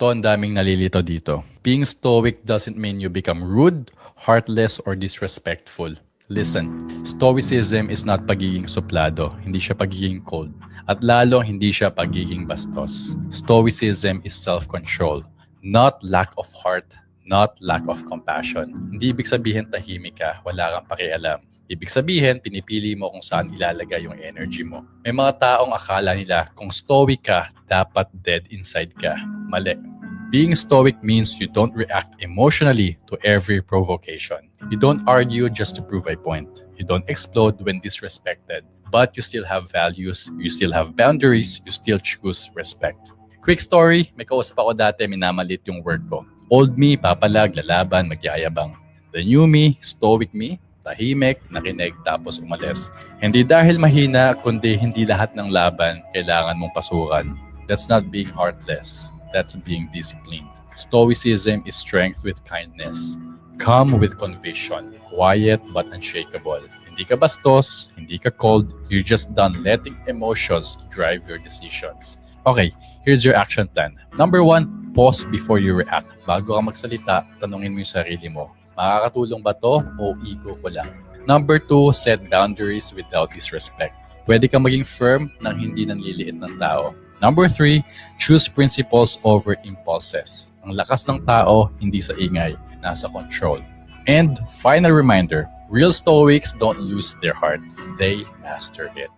To, ang daming nalilito dito. Being stoic doesn't mean you become rude, heartless, or disrespectful. Listen, stoicism is not pagiging suplado, hindi siya pagiging cold, at lalong hindi siya pagiging bastos. Stoicism is self-control, not lack of heart, not lack of compassion. Hindi ibig sabihin tahimik ka, wala kang pakialam. Ibig sabihin, pinipili mo kung saan ilalagay yung energy mo. May mga taong akala nila kung stoic ka, dapat dead inside ka. Mali. Being stoic means you don't react emotionally to every provocation. You don't argue just to prove a point. You don't explode when disrespected. But you still have values, you still have boundaries, you still choose respect. Quick story, may kausap ako dati, minamalit yung work ko. Old me, papalag, lalaban, magyayabang. The new me, stoic me, tahimik, nakinig, tapos umalis. Hindi dahil mahina, kundi hindi lahat ng laban kailangan mong pasukan. That's not being heartless. That's being disciplined. Stoicism is strength with kindness. Calm with conviction. Quiet but unshakable. Hindi ka bastos, hindi ka cold. You're just done letting emotions drive your decisions. Okay, here's your action plan. Number 1, pause before you react. Bago ka magsalita, tanungin mo yung sarili mo. Makakatulong ba to o ego ko lang? Number 2, set boundaries without disrespect. Pwede kang maging firm nang hindi nanliliit ng tao. Number 3, choose principles over impulses. Ang lakas ng tao, hindi sa ingay, nasa control. And final reminder, real stoics don't lose their heart, they master it.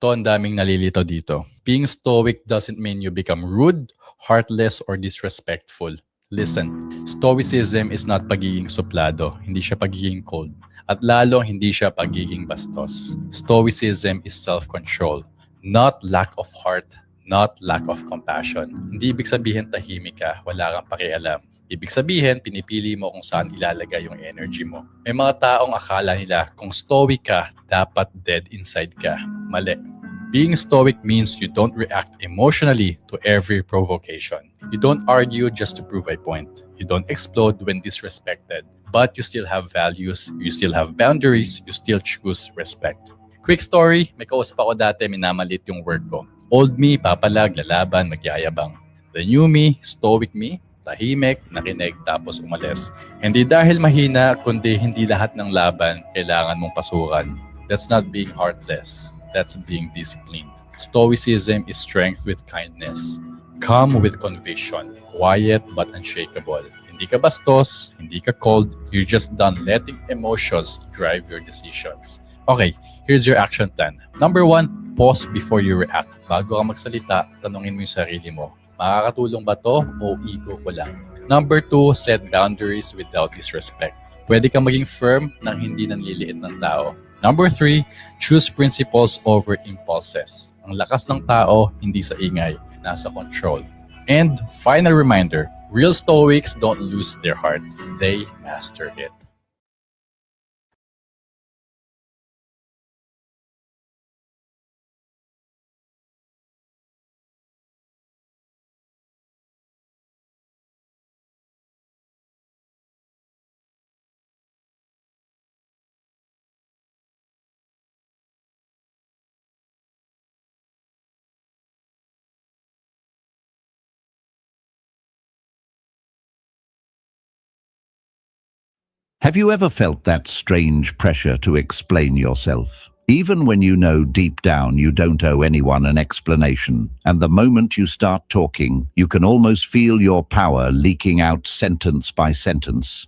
To, ang daming nalilito dito. Being stoic doesn't mean you become rude, heartless, or disrespectful. Listen, stoicism is not pagiging suplado, hindi siya pagiging cold, at lalo hindi siya pagiging bastos. Stoicism is self-control, not lack of heart, not lack of compassion. Hindi ibig sabihin tahimik ka, wala kang pakialam. Ibig sabihin, pinipili mo kung saan ilalagay yung energy mo. May mga taong akala nila kung stoic ka, dapat dead inside ka. Mali. Being stoic means you don't react emotionally to every provocation. You don't argue just to prove a point. You don't explode when disrespected. But you still have values, you still have boundaries, you still choose respect. Quick story, may kausap ako dati, minamalit yung work ko. Old me, papalag, lalaban, magyayabang. The new me, stoic me, tahimik, nakinig, tapos umalis. Hindi dahil mahina, kundi hindi lahat ng laban kailangan mong pasukan. That's not being heartless. That's being disciplined. Stoicism is strength with kindness. Calm with conviction. Quiet but unshakable. Hindi ka bastos, hindi ka cold. You're just done letting emotions drive your decisions. Okay, here's your action plan. Number 1, pause before you react. Bago ka magsalita, tanungin mo yung sarili mo. Makakatulong ba to o ego ko lang? Number 2, set boundaries without disrespect. Pwede kang maging firm nang hindi nanliliit ng tao. Number 3, choose principles over impulses. Ang lakas ng tao, hindi sa ingay, nasa control. And final reminder, real stoics don't lose their heart, they master it. Have you ever felt that strange pressure to explain yourself? Even when you know deep down you don't owe anyone an explanation, and the moment you start talking, you can almost feel your power leaking out sentence by sentence.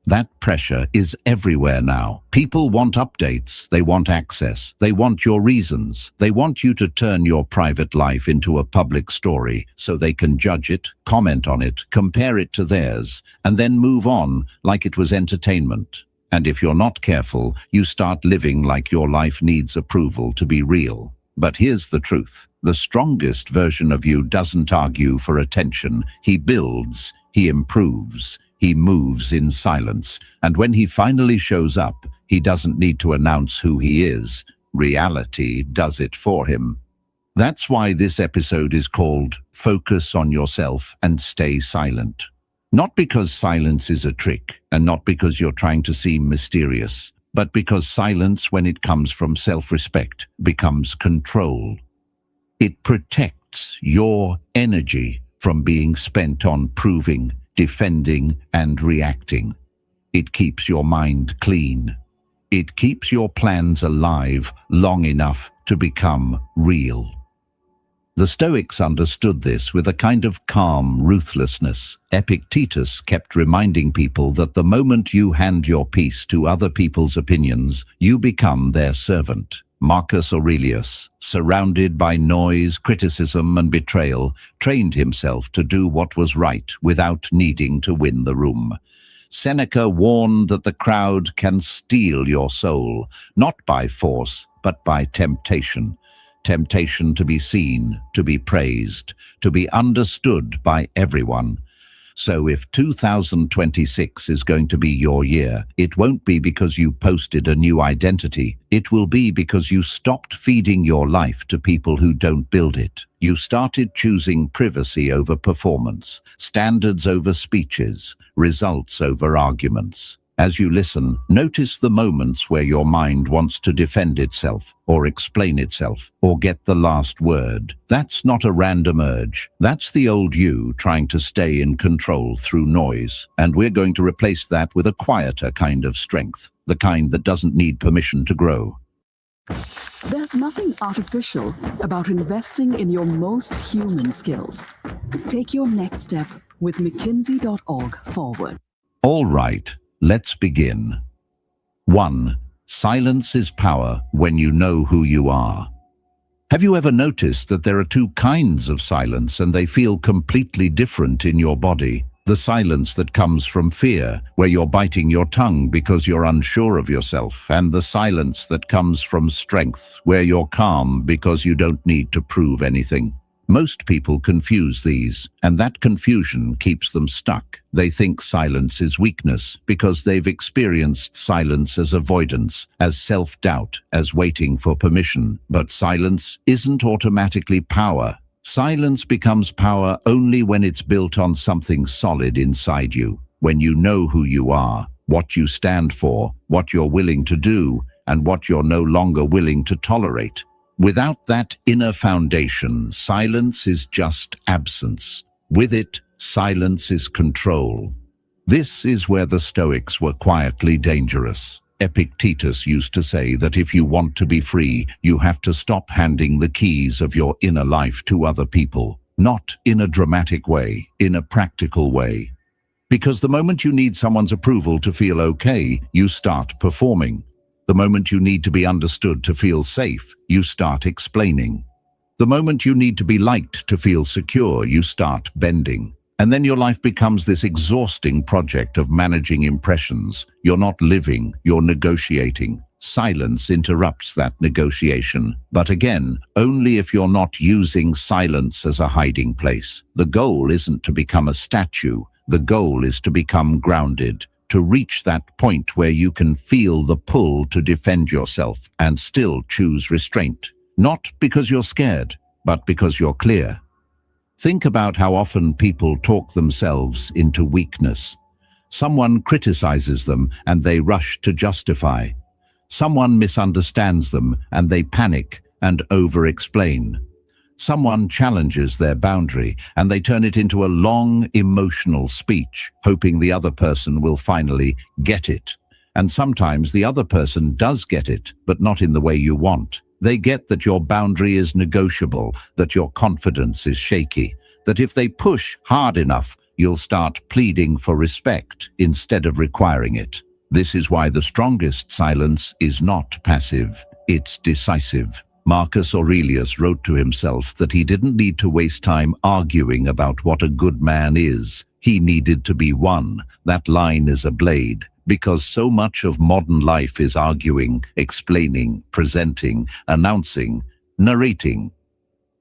That pressure is everywhere now. People want updates, they want access, they want your reasons, they want you to turn your private life into a public story so they can judge it, comment on it, compare it to theirs, and then move on like it was entertainment. And if you're not careful, you start living like your life needs approval to be real. But here's the truth. The strongest version of you doesn't argue for attention. He builds, he improves. He moves in silence, and when he finally shows up, he doesn't need to announce who he is. Reality does it for him. That's why this episode is called Focus on Yourself and Stay Silent. Not because silence is a trick, and not because you're trying to seem mysterious, but because silence, when it comes from self-respect, becomes control. It protects your energy from being spent on proving, defending, and reacting. It keeps your mind clean. It keeps your plans alive long enough to become real. The Stoics understood this with a kind of calm ruthlessness. Epictetus kept reminding people that the moment you hand your peace to other people's opinions, you become their servant. Marcus Aurelius, surrounded by noise, criticism, and betrayal, trained himself to do what was right without needing to win the room. Seneca warned that the crowd can steal your soul, not by force, but by temptation. Temptation to be seen, to be praised, to be understood by everyone. So if 2026 is going to be your year, it won't be because you posted a new identity. It will be because you stopped feeding your life to people who don't build it. You started choosing privacy over performance, standards over speeches, results over arguments. As you listen, notice the moments where your mind wants to defend itself, or explain itself, or get the last word. That's not a random urge. That's the old you trying to stay in control through noise. And we're going to replace that with a quieter kind of strength, the kind that doesn't need permission to grow. There's nothing artificial about investing in your most human skills. Take your next step with mckinsey.org forward. All right. Let's begin. 1. Silence is power when you know who you are. Have you ever noticed that there are two kinds of silence and they feel completely different in your body? The silence that comes from fear, where you're biting your tongue because you're unsure of yourself, and the silence that comes from strength, where you're calm because you don't need to prove anything. Most people confuse these, and that confusion keeps them stuck. They think silence is weakness because they've experienced silence as avoidance, as self-doubt, as waiting for permission. But silence isn't automatically power. Silence becomes power only when it's built on something solid inside you, when you know who you are, what you stand for, what you're willing to do, and what you're no longer willing to tolerate. Without that inner foundation, silence is just absence. With it, silence is control. This is where the Stoics were quietly dangerous. Epictetus used to say that if you want to be free, you have to stop handing the keys of your inner life to other people. Not in a dramatic way, in a practical way. Because the moment you need someone's approval to feel okay, you start performing. The moment you need to be understood to feel safe, you start explaining. The moment you need to be liked to feel secure, you start bending. And then your life becomes this exhausting project of managing impressions. You're not living, you're negotiating. Silence interrupts that negotiation. But again, only if you're not using silence as a hiding place. The goal isn't to become a statue. The goal is to become grounded. To reach that point where you can feel the pull to defend yourself and still choose restraint. Not because you're scared, but because you're clear. Think about how often people talk themselves into weakness. Someone criticizes them and they rush to justify. Someone misunderstands them and they panic and over-explain. Someone challenges their boundary and they turn it into a long, emotional speech, hoping the other person will finally get it. And sometimes the other person does get it, but not in the way you want. They get that your boundary is negotiable, that your confidence is shaky, that if they push hard enough, you'll start pleading for respect instead of requiring it. This is why the strongest silence is not passive, it's decisive. Marcus Aurelius wrote to himself that he didn't need to waste time arguing about what a good man is. He needed to be one. That line is a blade, because so much of modern life is arguing, explaining, presenting, announcing, narrating.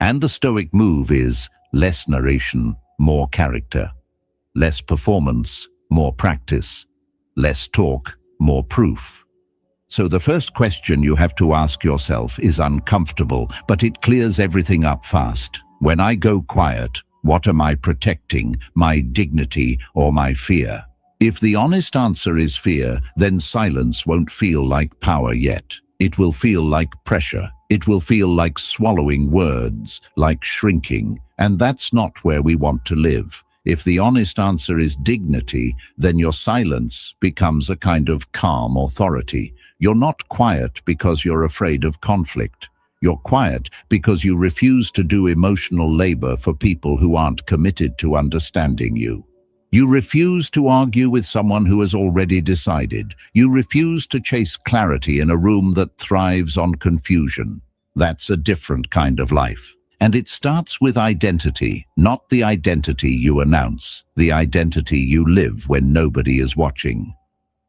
And the Stoic move is less narration, more character. Less performance, more practice. Less talk, more proof. So the first question you have to ask yourself is uncomfortable, but it clears everything up fast. When I go quiet, what am I protecting, my dignity or my fear? If the honest answer is fear, then silence won't feel like power yet. It will feel like pressure. It will feel like swallowing words, like shrinking, and that's not where we want to live. If the honest answer is dignity, then your silence becomes a kind of calm authority. You're not quiet because you're afraid of conflict. You're quiet because you refuse to do emotional labor for people who aren't committed to understanding you. You refuse to argue with someone who has already decided. You refuse to chase clarity in a room that thrives on confusion. That's a different kind of life. And it starts with identity, not the identity you announce, the identity you live when nobody is watching.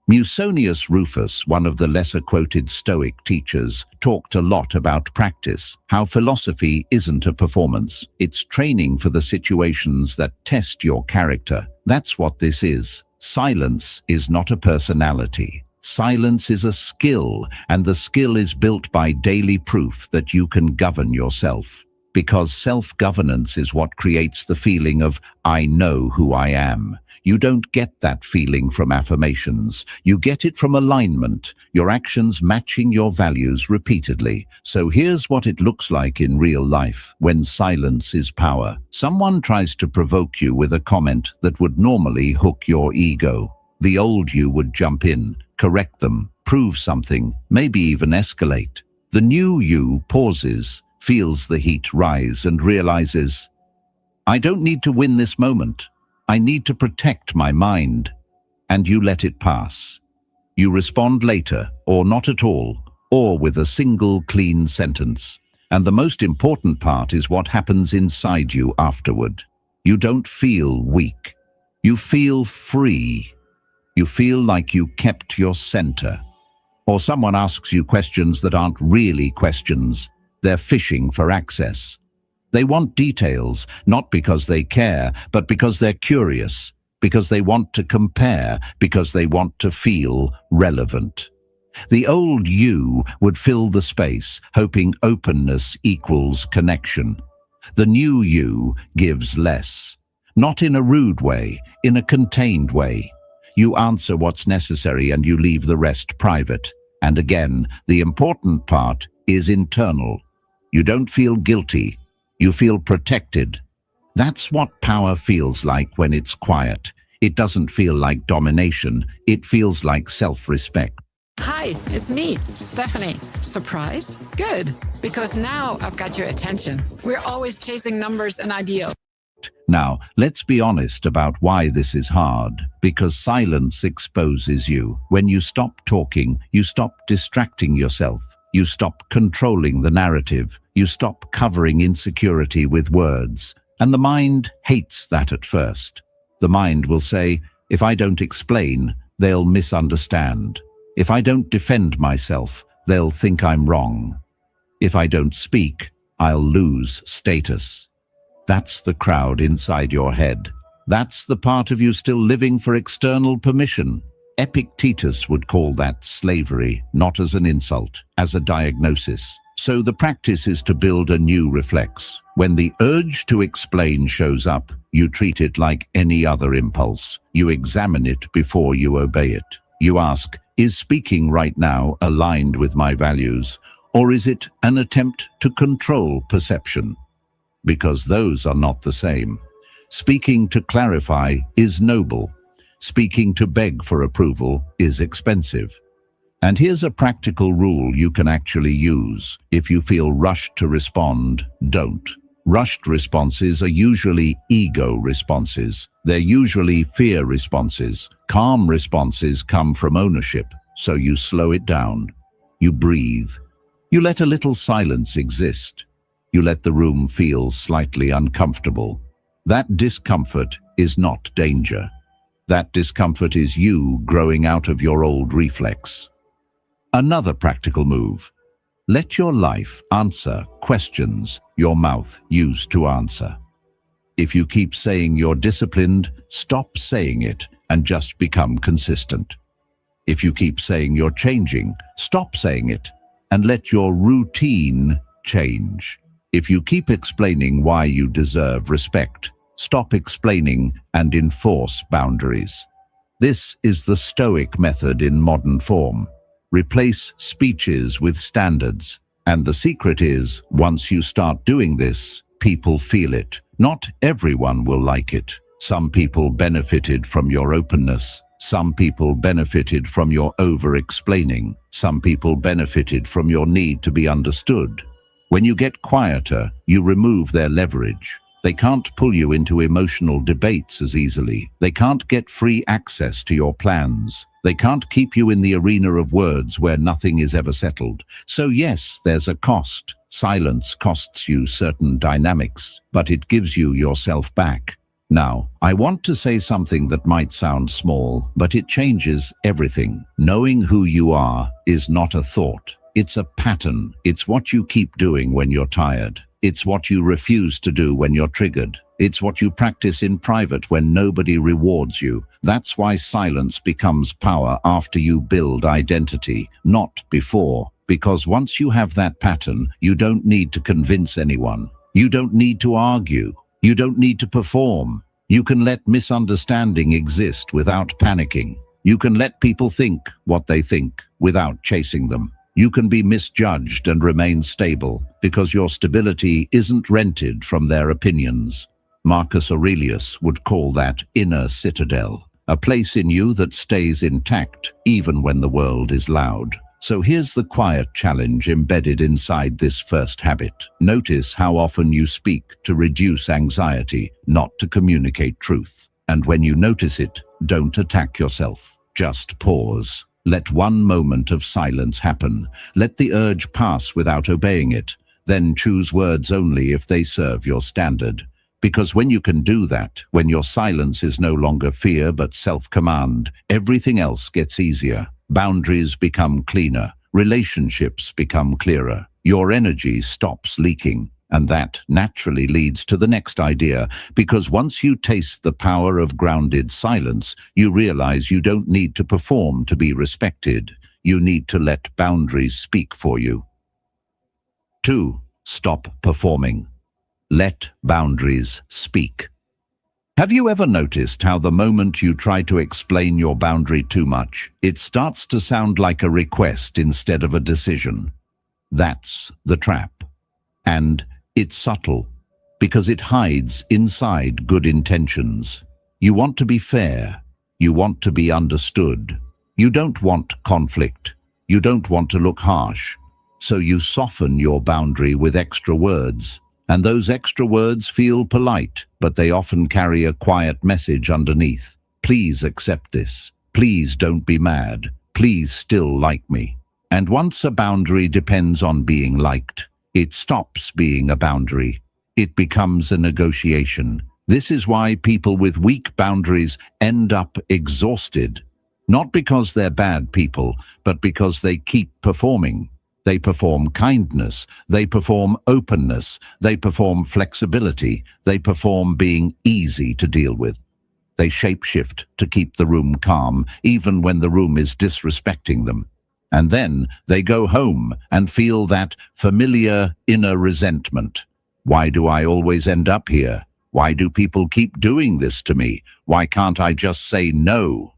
Musonius Rufus, one of the lesser-quoted Stoic teachers, talked a lot about practice, how philosophy isn't a performance. It's training for the situations that test your character. That's what this is. Silence is not a personality. Silence is a skill, and the skill is built by daily proof that you can govern yourself. Because self-governance is what creates the feeling of, I know who I am. You don't get that feeling from affirmations. You get it from alignment, your actions matching your values repeatedly. So here's what it looks like in real life when silence is power. Someone tries to provoke you with a comment that would normally hook your ego. The old you would jump in, correct them, prove something, maybe even escalate. The new you pauses, feels the heat rise and realizes, I don't need to win this moment. I need to protect my mind. And you let it pass. You respond later, or not at all, or with a single clean sentence. And the most important part is what happens inside you afterward. You don't feel weak. You feel free. You feel like you kept your center. Or someone asks you questions that aren't really questions. They're fishing for access. They want details, not because they care, but because they're curious, because they want to compare, because they want to feel relevant. The old you would fill the space, hoping openness equals connection. The new you gives less. Not in a rude way, in a contained way. You answer what's necessary and you leave the rest private. And again, the important part is internal. You don't feel guilty. You feel protected. That's what power feels like when it's quiet. It doesn't feel like domination. It feels like self-respect. Hi, it's me, Stephanie. Surprised? Good, because now I've got your attention. We're always chasing numbers and ideals. Now, let's be honest about why this is hard. Because silence exposes you. When you stop talking, you stop distracting yourself. You stop controlling the narrative. You stop covering insecurity with words. And the mind hates that at first. The mind will say, if I don't explain, they'll misunderstand. If I don't defend myself, they'll think I'm wrong. If I don't speak, I'll lose status. That's the crowd inside your head. That's the part of you still living for external permission. Epictetus would call that slavery, not as an insult, as a diagnosis. So the practice is to build a new reflex. When the urge to explain shows up, you treat it like any other impulse. You examine it before you obey it. You ask, is speaking right now aligned with my values, or is it an attempt to control perception? Because those are not the same. Speaking to clarify is noble. Speaking to beg for approval is expensive. And here's a practical rule you can actually use. If you feel rushed to respond, don't. Rushed responses are usually ego responses. They're usually fear responses. Calm responses come from ownership, so you slow it down. You breathe. You let a little silence exist. You let the room feel slightly uncomfortable. That discomfort is not danger. That discomfort is you growing out of your old reflex. Another practical move. Let your life answer questions your mouth used to answer. If you keep saying you're disciplined, stop saying it and just become consistent. If you keep saying you're changing, stop saying it and let your routine change. If you keep explaining why you deserve respect, stop explaining and enforce boundaries. This is the Stoic method in modern form. Replace speeches with standards. And the secret is, once you start doing this, people feel it. Not everyone will like it. Some people benefited from your openness. Some people benefited from your over-explaining. Some people benefited from your need to be understood. When you get quieter, you remove their leverage. They can't pull you into emotional debates as easily. They can't get free access to your plans. They can't keep you in the arena of words where nothing is ever settled. So yes, there's a cost. Silence costs you certain dynamics, but it gives you yourself back. Now, I want to say something that might sound small, but it changes everything. Knowing who you are is not a thought. It's a pattern. It's what you keep doing when you're tired. It's what you refuse to do when you're triggered. It's what you practice in private when nobody rewards you. That's why silence becomes power after you build identity, not before. Because once you have that pattern, you don't need to convince anyone. You don't need to argue. You don't need to perform. You can let misunderstanding exist without panicking. You can let people think what they think without chasing them. You can be misjudged and remain stable because your stability isn't rented from their opinions. Marcus Aurelius would call that inner citadel, a place in you that stays intact even when the world is loud. So here's the quiet challenge embedded inside this first habit. Notice how often you speak to reduce anxiety, not to communicate truth. And when you notice it, don't attack yourself. Just pause. Let one moment of silence happen. Let the urge pass without obeying it. Then choose words only if they serve your standard. Because when you can do that, when your silence is no longer fear but self-command, everything else gets easier. Boundaries become cleaner. Relationships become clearer. Your energy stops leaking. And that naturally leads to the next idea, because once you taste the power of grounded silence, you realize you don't need to perform to be respected. You need to let boundaries speak for you. 2. Stop performing. Let boundaries speak. Have you ever noticed how the moment you try to explain your boundary too much, it starts to sound like a request instead of a decision? That's the trap. And it's subtle, because it hides inside good intentions. You want to be fair. You want to be understood. You don't want conflict. You don't want to look harsh. So you soften your boundary with extra words. And those extra words feel polite, but they often carry a quiet message underneath. Please accept this. Please don't be mad. Please still like me. And once a boundary depends on being liked, it stops being a boundary. It becomes a negotiation. This is why people with weak boundaries end up exhausted. Not because they're bad people, but because they keep performing. They perform kindness. They perform openness. They perform flexibility. They perform being easy to deal with. They shapeshift to keep the room calm, even when the room is disrespecting them. And then they go home and feel that familiar inner resentment. Why do I always end up here? Why do people keep doing this to me? Why can't I just say no?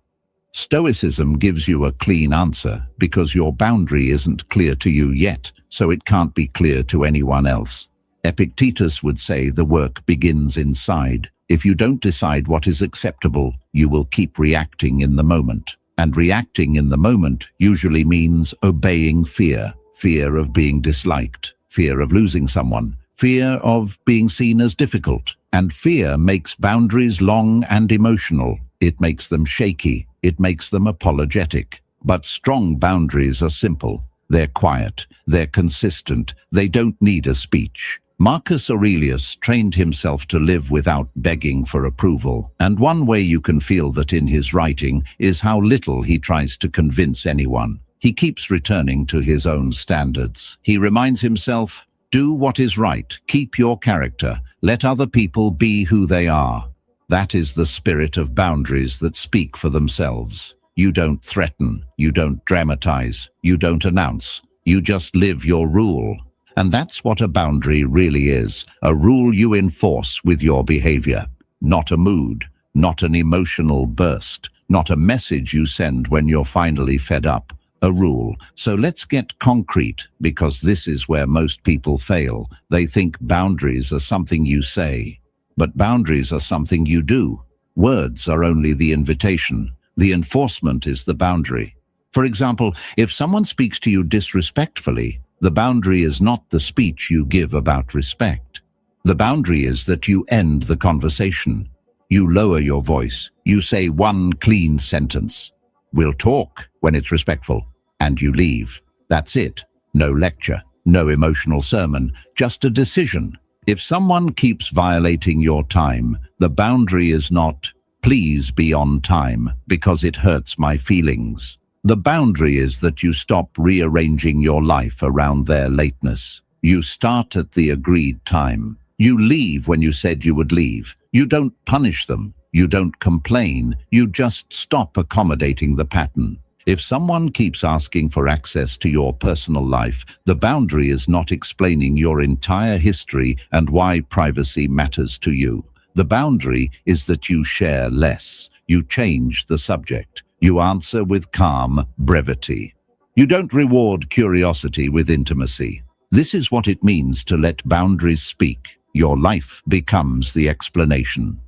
Stoicism gives you a clean answer because your boundary isn't clear to you yet, so it can't be clear to anyone else. Epictetus would say the work begins inside. If you don't decide what is acceptable, you will keep reacting in the moment. And reacting in the moment usually means obeying fear. Fear of being disliked, fear of losing someone, fear of being seen as difficult. And fear makes boundaries long and emotional. It makes them shaky. It makes them apologetic. But strong boundaries are simple. They're quiet. They're consistent. They don't need a speech. Marcus Aurelius trained himself to live without begging for approval, and one way you can feel that in his writing is how little he tries to convince anyone. He keeps returning to his own standards. He reminds himself, do what is right, keep your character, let other people be who they are. That is the spirit of boundaries that speak for themselves. You don't threaten, you don't dramatize, you don't announce, you just live your rule. And that's what a boundary really is, a rule you enforce with your behavior. Not a mood, not an emotional burst, not a message you send when you're finally fed up, A rule. So let's get concrete, because this is where most people fail. They think boundaries are something you say, but boundaries are something you do. Words are only the invitation. The enforcement is the boundary. For example, if someone speaks to you disrespectfully, the boundary is not the speech you give about respect. The boundary is that you end the conversation. You lower your voice. You say one clean sentence. We'll talk when it's respectful, and you leave. That's it. No lecture, no emotional sermon, just a decision. If someone keeps violating your time, the boundary is not, please be on time, because it hurts my feelings. The boundary is that you stop rearranging your life around their lateness. You start at the agreed time. You leave when you said you would leave. You don't punish them. You don't complain. You just stop accommodating the pattern. If someone keeps asking for access to your personal life, the boundary is not explaining your entire history and why privacy matters to you. The boundary is that you share less. You change the subject. You answer with calm brevity. You don't reward curiosity with intimacy. This is what it means to let boundaries speak. Your life becomes the explanation.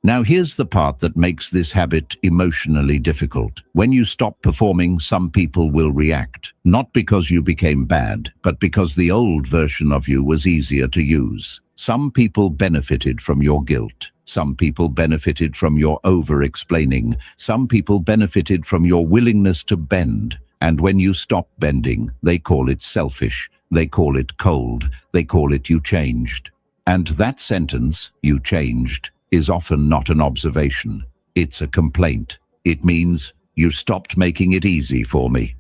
Now here's the part that makes this habit emotionally difficult. When you stop performing, some people will react. Not because you became bad, but because the old version of you was easier to use. Some people benefited from your guilt. Some people benefited from your over-explaining. Some people benefited from your willingness to bend. And when you stop bending, they call it selfish. They call it cold. They call it you changed. And that sentence, you changed, is often not an observation. It's a complaint. It means you stopped making it easy for me.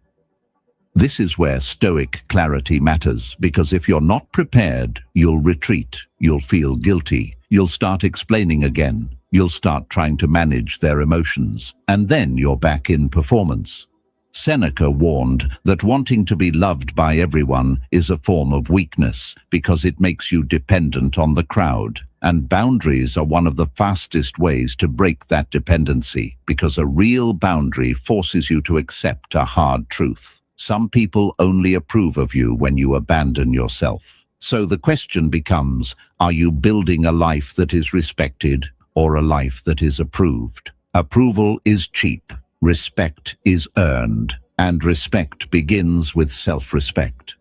This is where stoic clarity matters, because if you're not prepared, you'll retreat. You'll feel guilty. You'll start explaining again. You'll start trying to manage their emotions. And then you're back in performance. Seneca warned that wanting to be loved by everyone is a form of weakness because it makes you dependent on the crowd. And boundaries are one of the fastest ways to break that dependency, because a real boundary forces you to accept a hard truth. Some people only approve of you when you abandon yourself. So the question becomes, are you building a life that is respected or a life that is approved? Approval is cheap. Respect is earned, and respect begins with self-respect.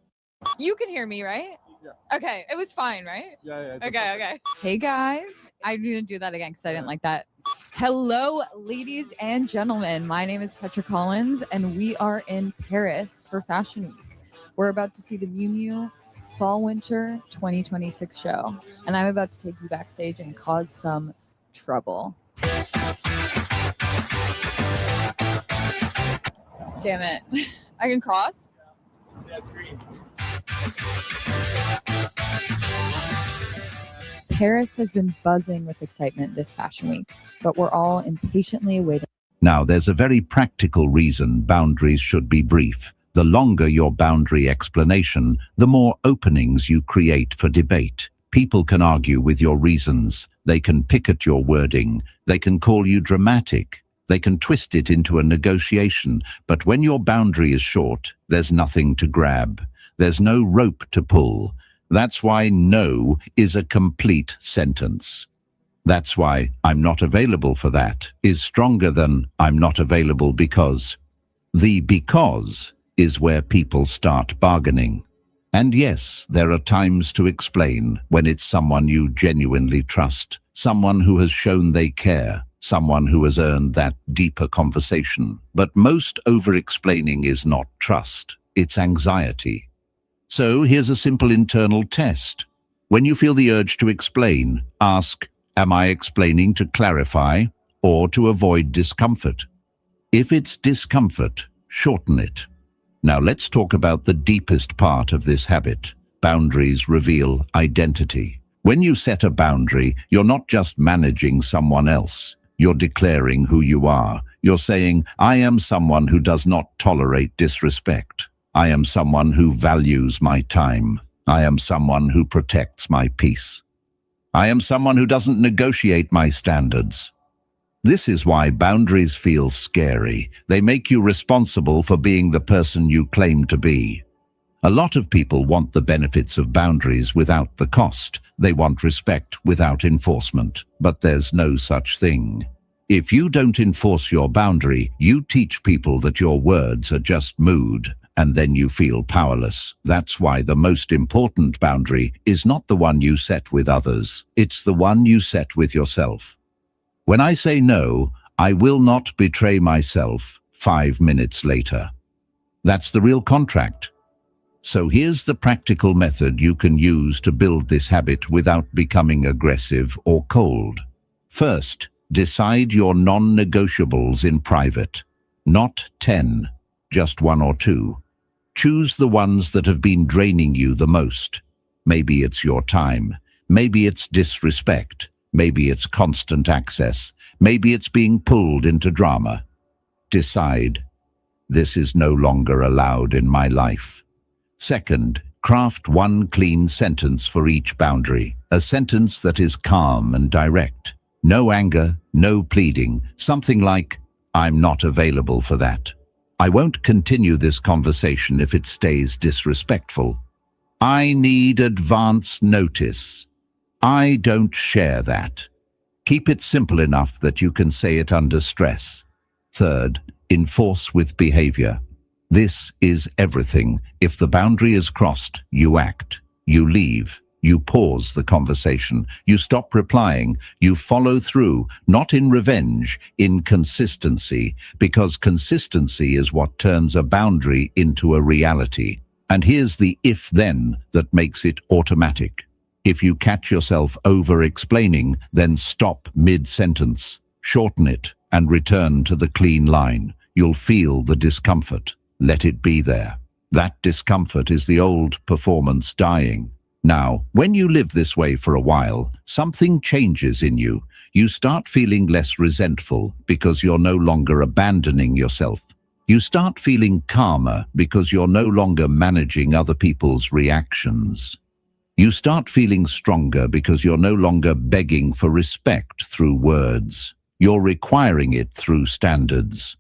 You can hear me, right? Yeah. Okay, it was fine, right? Yeah. Okay. Hey guys, I'm gonna do that again because I didn't like that. Hello, ladies and gentlemen. My name is Petra Collins, and we are in Paris for Fashion Week. We're about to see the Miu Miu Fall Winter 2026 show, and I'm about to take you backstage and cause some trouble. Damn it. I can cross? Yeah, it's green. Paris has been buzzing with excitement this Fashion Week, but we're all impatiently awaiting. Now, there's a very practical reason boundaries should be brief. The longer your boundary explanation, the more openings you create for debate. People can argue with your reasons. They can pick at your wording. They can call you dramatic. They can twist it into a negotiation, but when your boundary is short, there's nothing to grab. There's no rope to pull. That's why no is a complete sentence. That's why I'm not available for that is stronger than I'm not available because. The because is where people start bargaining. And yes, there are times to explain when it's someone you genuinely trust, someone who has shown they care, someone who has earned that deeper conversation. But most over-explaining is not trust, it's anxiety. So here's a simple internal test. When you feel the urge to explain, ask, am I explaining to clarify or to avoid discomfort? If it's discomfort, shorten it. Now let's talk about the deepest part of this habit. Boundaries reveal identity. When you set a boundary, you're not just managing someone else. You're declaring who you are. You're saying, I am someone who does not tolerate disrespect. I am someone who values my time. I am someone who protects my peace. I am someone who doesn't negotiate my standards. This is why boundaries feel scary. They make you responsible for being the person you claim to be. A lot of people want the benefits of boundaries without the cost. They want respect without enforcement. But there's no such thing. If you don't enforce your boundary, you teach people that your words are just mood, and then you feel powerless. That's why the most important boundary is not the one you set with others. It's the one you set with yourself. When I say no, I will not betray myself 5 minutes later. That's the real contract. So here's the practical method you can use to build this habit without becoming aggressive or cold. First, decide your non-negotiables in private. Not 10, just 1 or 2. Choose the ones that have been draining you the most. Maybe it's your time. Maybe it's disrespect. Maybe it's constant access. Maybe it's being pulled into drama. Decide, this is no longer allowed in my life. Second, craft one clean sentence for each boundary. A sentence that is calm and direct. No anger, no pleading. Something like, I'm not available for that. I won't continue this conversation if it stays disrespectful. I need advance notice. I don't share that. Keep it simple enough that you can say it under stress. Third, enforce with behavior. This is everything. If the boundary is crossed, you act. You leave. You pause the conversation. You stop replying. You follow through, not in revenge, in consistency, because consistency is what turns a boundary into a reality. And here's the if-then that makes it automatic. If you catch yourself over-explaining, then stop mid-sentence, shorten it, and return to the clean line. You'll feel the discomfort. Let it be there. That discomfort is the old performance dying. Now, when you live this way for a while, something changes in you. You start feeling less resentful because you're no longer abandoning yourself. You start feeling calmer because you're no longer managing other people's reactions. You start feeling stronger because you're no longer begging for respect through words. You're requiring it through standards.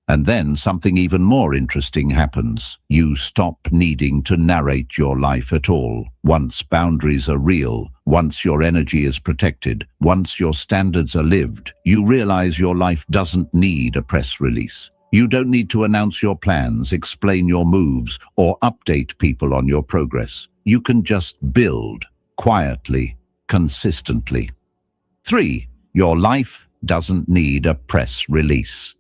And then something even more interesting happens. You stop needing to narrate your life at all. Once boundaries are real, once your energy is protected, once your standards are lived, you realize your life doesn't need a press release. You don't need to announce your plans, explain your moves, or update people on your progress. You can just build, quietly, consistently. 3. Your life doesn't need a press release.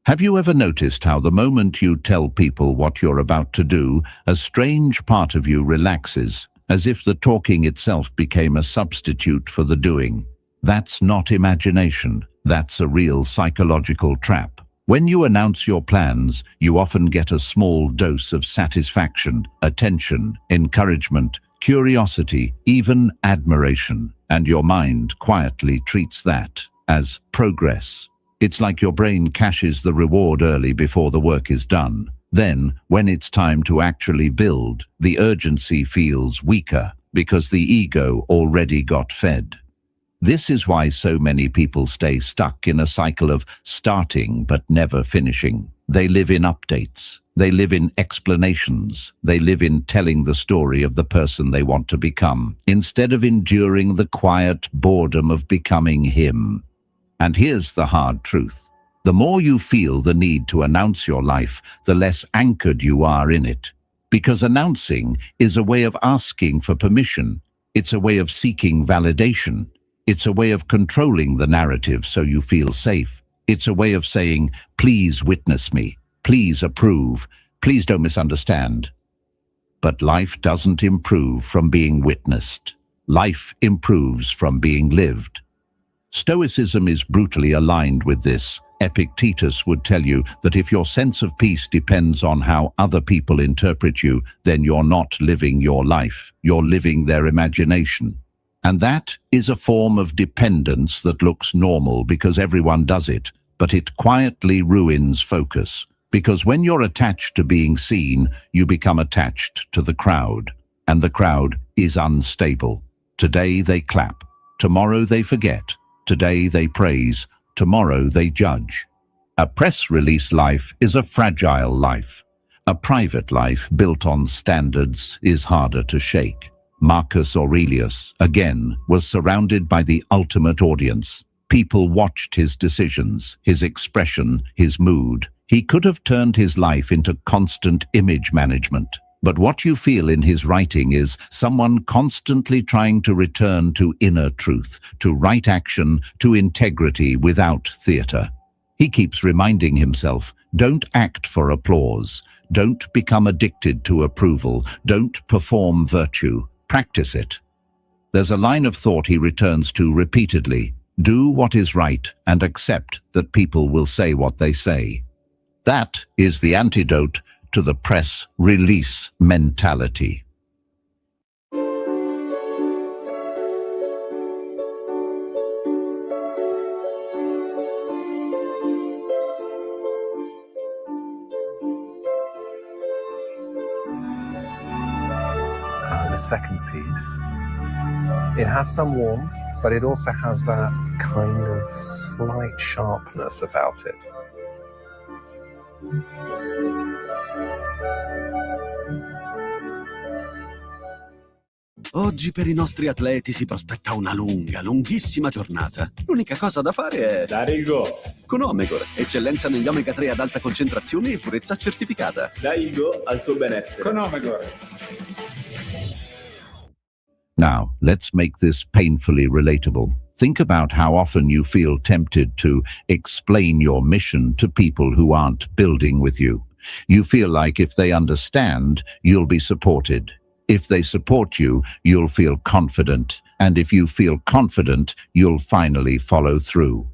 Have you ever noticed how the moment you tell people what you're about to do, a strange part of you relaxes, as if the talking itself became a substitute for the doing? That's not imagination. That's a real psychological trap. When you announce your plans, you often get a small dose of satisfaction, attention, encouragement, curiosity, even admiration, and your mind quietly treats that as progress. It's like your brain caches the reward early before the work is done. Then, when it's time to actually build, the urgency feels weaker because the ego already got fed. This is why so many people stay stuck in a cycle of starting but never finishing. They live in updates. They live in explanations. They live in telling the story of the person they want to become, instead of enduring the quiet boredom of becoming him. And here's the hard truth. The more you feel the need to announce your life, the less anchored you are in it. Because announcing is a way of asking for permission. It's a way of seeking validation. It's a way of controlling the narrative so you feel safe. It's a way of saying, please witness me. Please approve. Please don't misunderstand. But life doesn't improve from being witnessed. Life improves from being lived. Stoicism is brutally aligned with this. Epictetus would tell you that if your sense of peace depends on how other people interpret you, then you're not living your life. You're living their imagination. And that is a form of dependence that looks normal because everyone does it, but it quietly ruins focus. Because when you're attached to being seen, you become attached to the crowd. And the crowd is unstable. Today they clap. Tomorrow they forget. Today they praise. tomorrow they judge. A press release life is a fragile life. A private life built on standards is harder to shake. Marcus Aurelius, again, was surrounded by the ultimate audience. People watched his decisions, his expression, his mood. He could have turned his life into constant image management. But what you feel in his writing is someone constantly trying to return to inner truth, to right action, to integrity without theater. He keeps reminding himself, don't act for applause. Don't become addicted to approval. Don't perform virtue. Practice it. There's a line of thought he returns to repeatedly. Do what is right and accept that people will say what they say. That is the antidote to the press release mentality. The second piece, it has some warmth, but it also has that kind of slight sharpness about it. Oggi per i nostri atleti si prospetta una lunghissima giornata. L'unica cosa da fare è dare il go. con Omegor, eccellenza negli omega 3 ad alta concentrazione e purezza certificata. Dai il go al tuo benessere. Con Omegor. Now, let's make this painfully relatable. Think about how often you feel tempted to explain your mission to people who aren't building with you. You feel like if they understand, you'll be supported. If they support you, you'll feel confident. And if you feel confident, you'll finally follow through.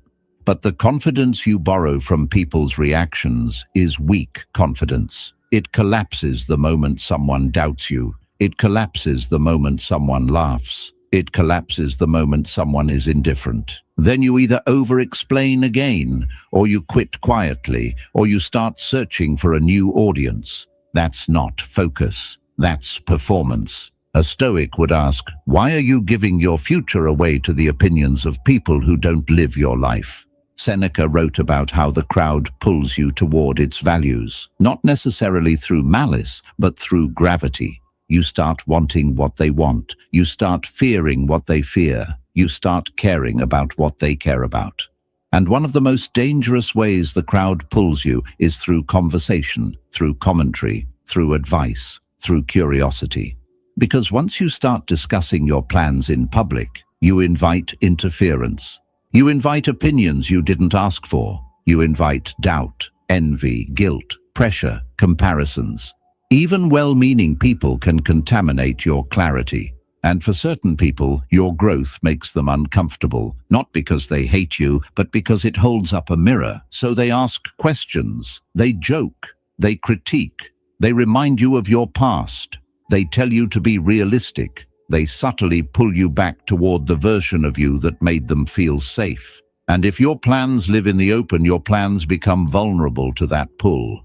But the confidence you borrow from people's reactions is weak confidence. It collapses the moment someone doubts you. It collapses the moment someone laughs. It collapses the moment someone is indifferent. Then you either over-explain again, or you quit quietly, or you start searching for a new audience. That's not focus. That's performance. A Stoic would ask, why are you giving your future away to the opinions of people who don't live your life? Seneca wrote about how the crowd pulls you toward its values, not necessarily through malice, but through gravity. You start wanting what they want. You start fearing what they fear. You start caring about what they care about. And one of the most dangerous ways the crowd pulls you is through conversation, through commentary, through advice, through curiosity. Because once you start discussing your plans in public, you invite interference. You invite opinions you didn't ask for. You invite doubt, envy, guilt, pressure, comparisons. Even well-meaning people can contaminate your clarity. And for certain people, your growth makes them uncomfortable, not because they hate you, but because it holds up a mirror. So they ask questions, they joke, they critique, they remind you of your past. They tell you to be realistic. They subtly pull you back toward the version of you that made them feel safe. And if your plans live in the open, your plans become vulnerable to that pull.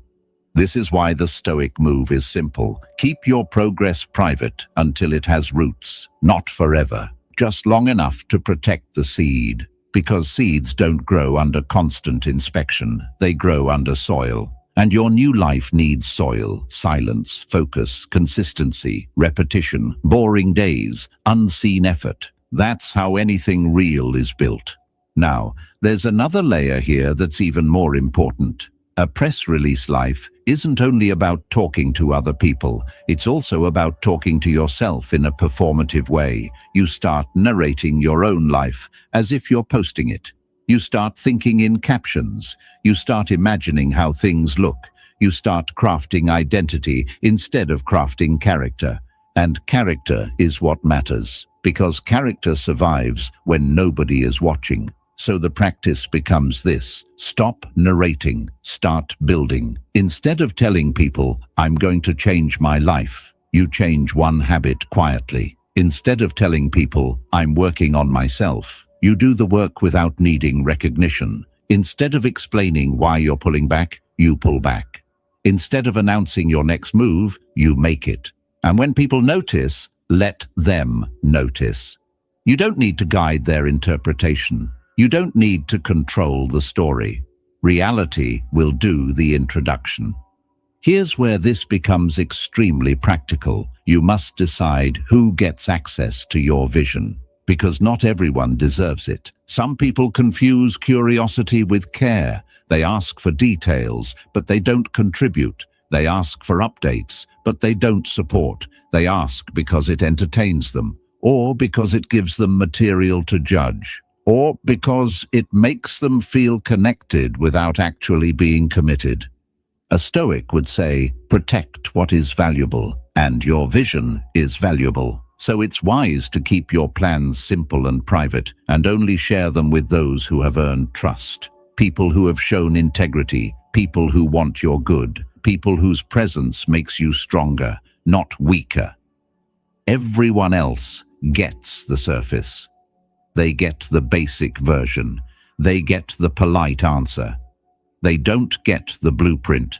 This is why the Stoic move is simple. Keep your progress private until it has roots, not forever, just long enough to protect the seed. Because seeds don't grow under constant inspection, they grow under soil. And your new life needs soil, silence, focus, consistency, repetition, boring days, unseen effort. That's how anything real is built. Now, there's another layer here that's even more important. A press release life isn't only about talking to other people, it's also about talking to yourself in a performative way. You start narrating your own life as if you're posting it. You start thinking in captions. You start imagining how things look. You start crafting identity instead of crafting character. And character is what matters, because character survives when nobody is watching. So the practice becomes this: stop narrating, start building. Instead of telling people, I'm going to change my life, you change one habit quietly. Instead of telling people, I'm working on myself, you do the work without needing recognition. Instead of explaining why you're pulling back, you pull back. Instead of announcing your next move, you make it. And when people notice, let them notice. You don't need to guide their interpretation. You don't need to control the story. Reality will do the introduction. Here's where this becomes extremely practical. You must decide who gets access to your vision, because not everyone deserves it. Some people confuse curiosity with care. They ask for details, but they don't contribute. They ask for updates, but they don't support. They ask because it entertains them, or because it gives them material to judge, or because it makes them feel connected without actually being committed. A Stoic would say, protect what is valuable, and your vision is valuable. So it's wise to keep your plans simple and private, and only share them with those who have earned trust. People who have shown integrity, people who want your good, people whose presence makes you stronger, not weaker. Everyone else gets the surface. They get the basic version. They get the polite answer. They don't get the blueprint,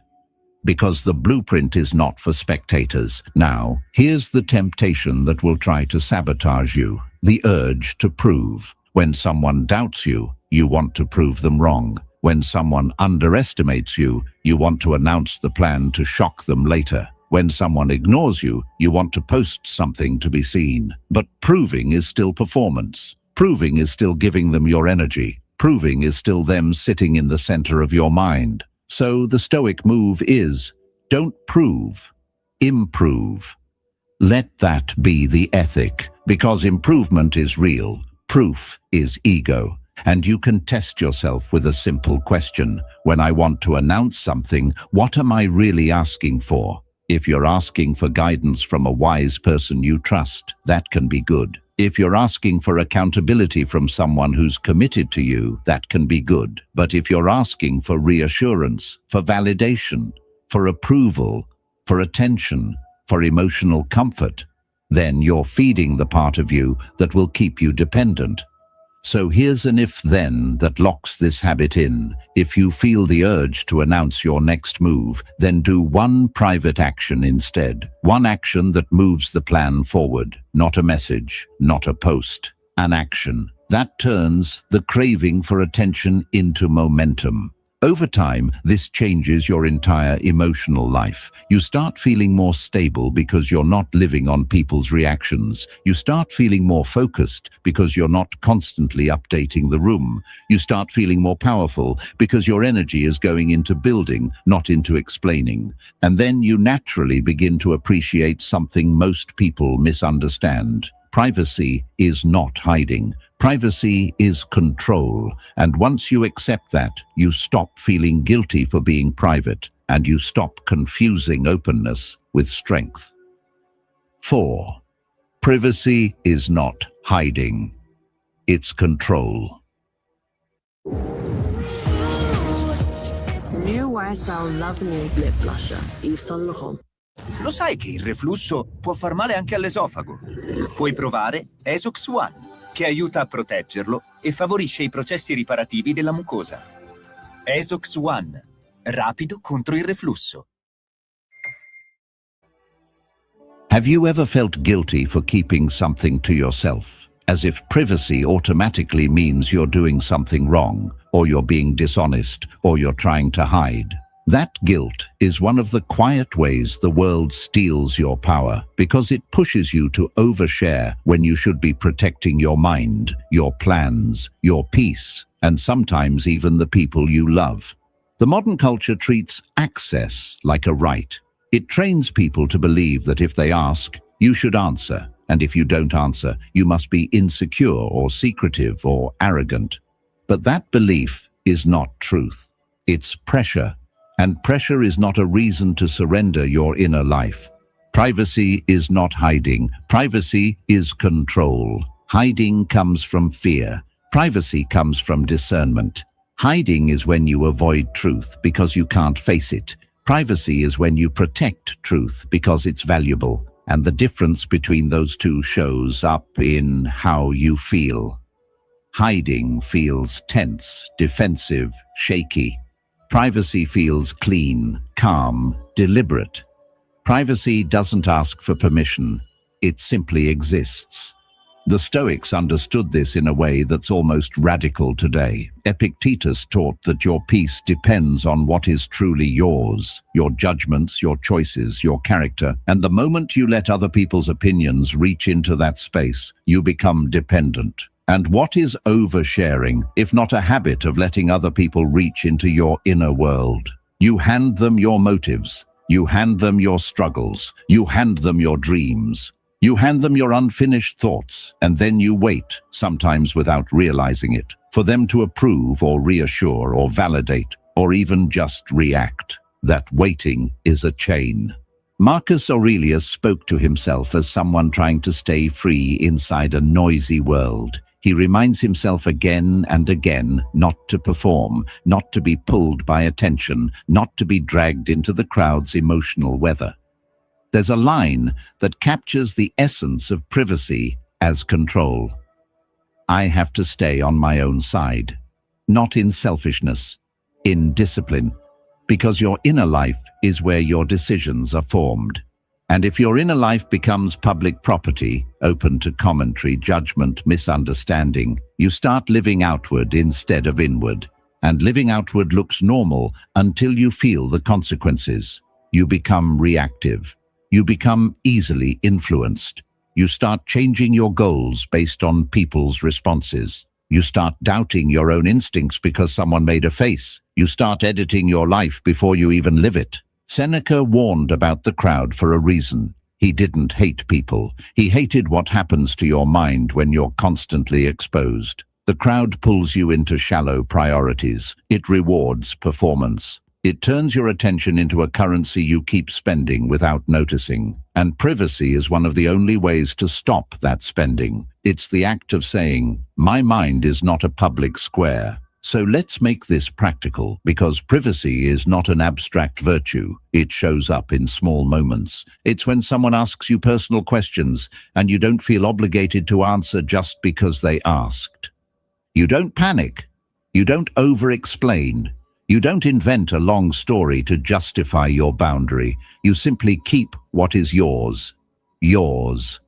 because the blueprint is not for spectators. Now, here's the temptation that will try to sabotage you, the urge to prove. When someone doubts you, you want to prove them wrong. When someone underestimates you, you want to announce the plan to shock them later. When someone ignores you, you want to post something to be seen. But proving is still performance. Proving is still giving them your energy. Proving is still them sitting in the center of your mind. So the Stoic move is, don't prove, improve. Let that be the ethic, because improvement is real, proof is ego. And you can test yourself with a simple question. When I want to announce something, what am I really asking for? If you're asking for guidance from a wise person you trust, that can be good. If you're asking for accountability from someone who's committed to you, that can be good. But if you're asking for reassurance, for validation, for approval, for attention, for emotional comfort, then you're feeding the part of you that will keep you dependent. So here's an if-then that locks this habit in. If you feel the urge to announce your next move, then do one private action instead. One action that moves the plan forward. Not a message, not a post. An action. That turns the craving for attention into momentum. Over time, this changes your entire emotional life. You start feeling more stable because you're not living on people's reactions. You start feeling more focused because you're not constantly updating the room. You start feeling more powerful because your energy is going into building, not into explaining. And then you naturally begin to appreciate something most people misunderstand. Privacy is not hiding. Privacy is control. And once you accept that, you stop feeling guilty for being private, and you stop confusing openness with strength. 4. Privacy is not hiding. It's control. New YSL Love Nude Lip Blusher, Yves Saint Laurent. Lo sai che il reflusso può far male anche all'esofago? Puoi provare Esox One, che aiuta a proteggerlo e favorisce i processi riparativi della mucosa. Esox One, rapido contro il reflusso. Have you ever felt guilty for keeping something to yourself? As if privacy automatically means you're doing something wrong, or you're being dishonest, or you're trying to hide? That guilt is one of the quiet ways the world steals your power, because it pushes you to overshare when you should be protecting your mind, your plans, your peace, and sometimes even the people you love. The modern culture treats access like a right. It trains people to believe that if they ask, you should answer, and if you don't answer, you must be insecure or secretive or arrogant. But that belief is not truth. It's pressure. And pressure is not a reason to surrender your inner life. Privacy is not hiding. Privacy is control. Hiding comes from fear. Privacy comes from discernment. Hiding is when you avoid truth because you can't face it. Privacy is when you protect truth because it's valuable. And the difference between those two shows up in how you feel. Hiding feels tense, defensive, shaky. Privacy feels clean, calm, deliberate. Privacy doesn't ask for permission. It simply exists. The Stoics understood this in a way that's almost radical today. Epictetus taught that your peace depends on what is truly yours, your judgments, your choices, your character, and the moment you let other people's opinions reach into that space, you become dependent. And what is oversharing, if not a habit of letting other people reach into your inner world? You hand them your motives, you hand them your struggles, you hand them your dreams. You hand them your unfinished thoughts, and then you wait, sometimes without realizing it, for them to approve or reassure or validate or even just react. That waiting is a chain. Marcus Aurelius spoke to himself as someone trying to stay free inside a noisy world. He reminds himself again and again not to perform, not to be pulled by attention, not to be dragged into the crowd's emotional weather. There's a line that captures the essence of privacy as control. I have to stay on my own side, not in selfishness, in discipline, because your inner life is where your decisions are formed. And if your inner life becomes public property, open to commentary, judgment, misunderstanding, you start living outward instead of inward. And living outward looks normal until you feel the consequences. You become reactive. You become easily influenced. You start changing your goals based on people's responses. You start doubting your own instincts because someone made a face. You start editing your life before you even live it. Seneca warned about the crowd for a reason. He didn't hate people. He hated what happens to your mind when you're constantly exposed. The crowd pulls you into shallow priorities. It rewards performance. It turns your attention into a currency you keep spending without noticing. And privacy is one of the only ways to stop that spending. It's the act of saying, my mind is not a public square. So let's make this practical, because privacy is not an abstract virtue. It shows up in small moments. It's when someone asks you personal questions and you don't feel obligated to answer just because they asked. You don't panic. You don't over-explain. You don't invent a long story to justify your boundary. You simply keep what is yours. Yours.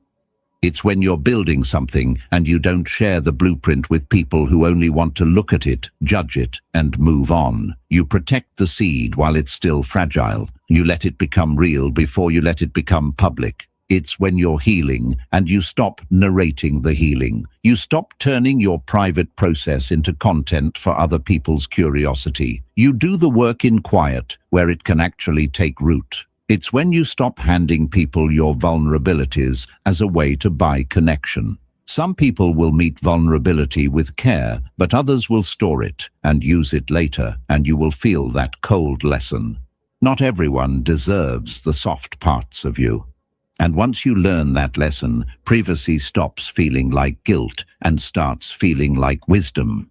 It's when you're building something and you don't share the blueprint with people who only want to look at it, judge it, and move on. You protect the seed while it's still fragile. You let it become real before you let it become public. It's when you're healing and you stop narrating the healing. You stop turning your private process into content for other people's curiosity. You do the work in quiet, where it can actually take root. It's when you stop handing people your vulnerabilities as a way to buy connection. Some people will meet vulnerability with care, but others will store it and use it later, and you will feel that cold lesson. Not everyone deserves the soft parts of you. And once you learn that lesson, privacy stops feeling like guilt and starts feeling like wisdom.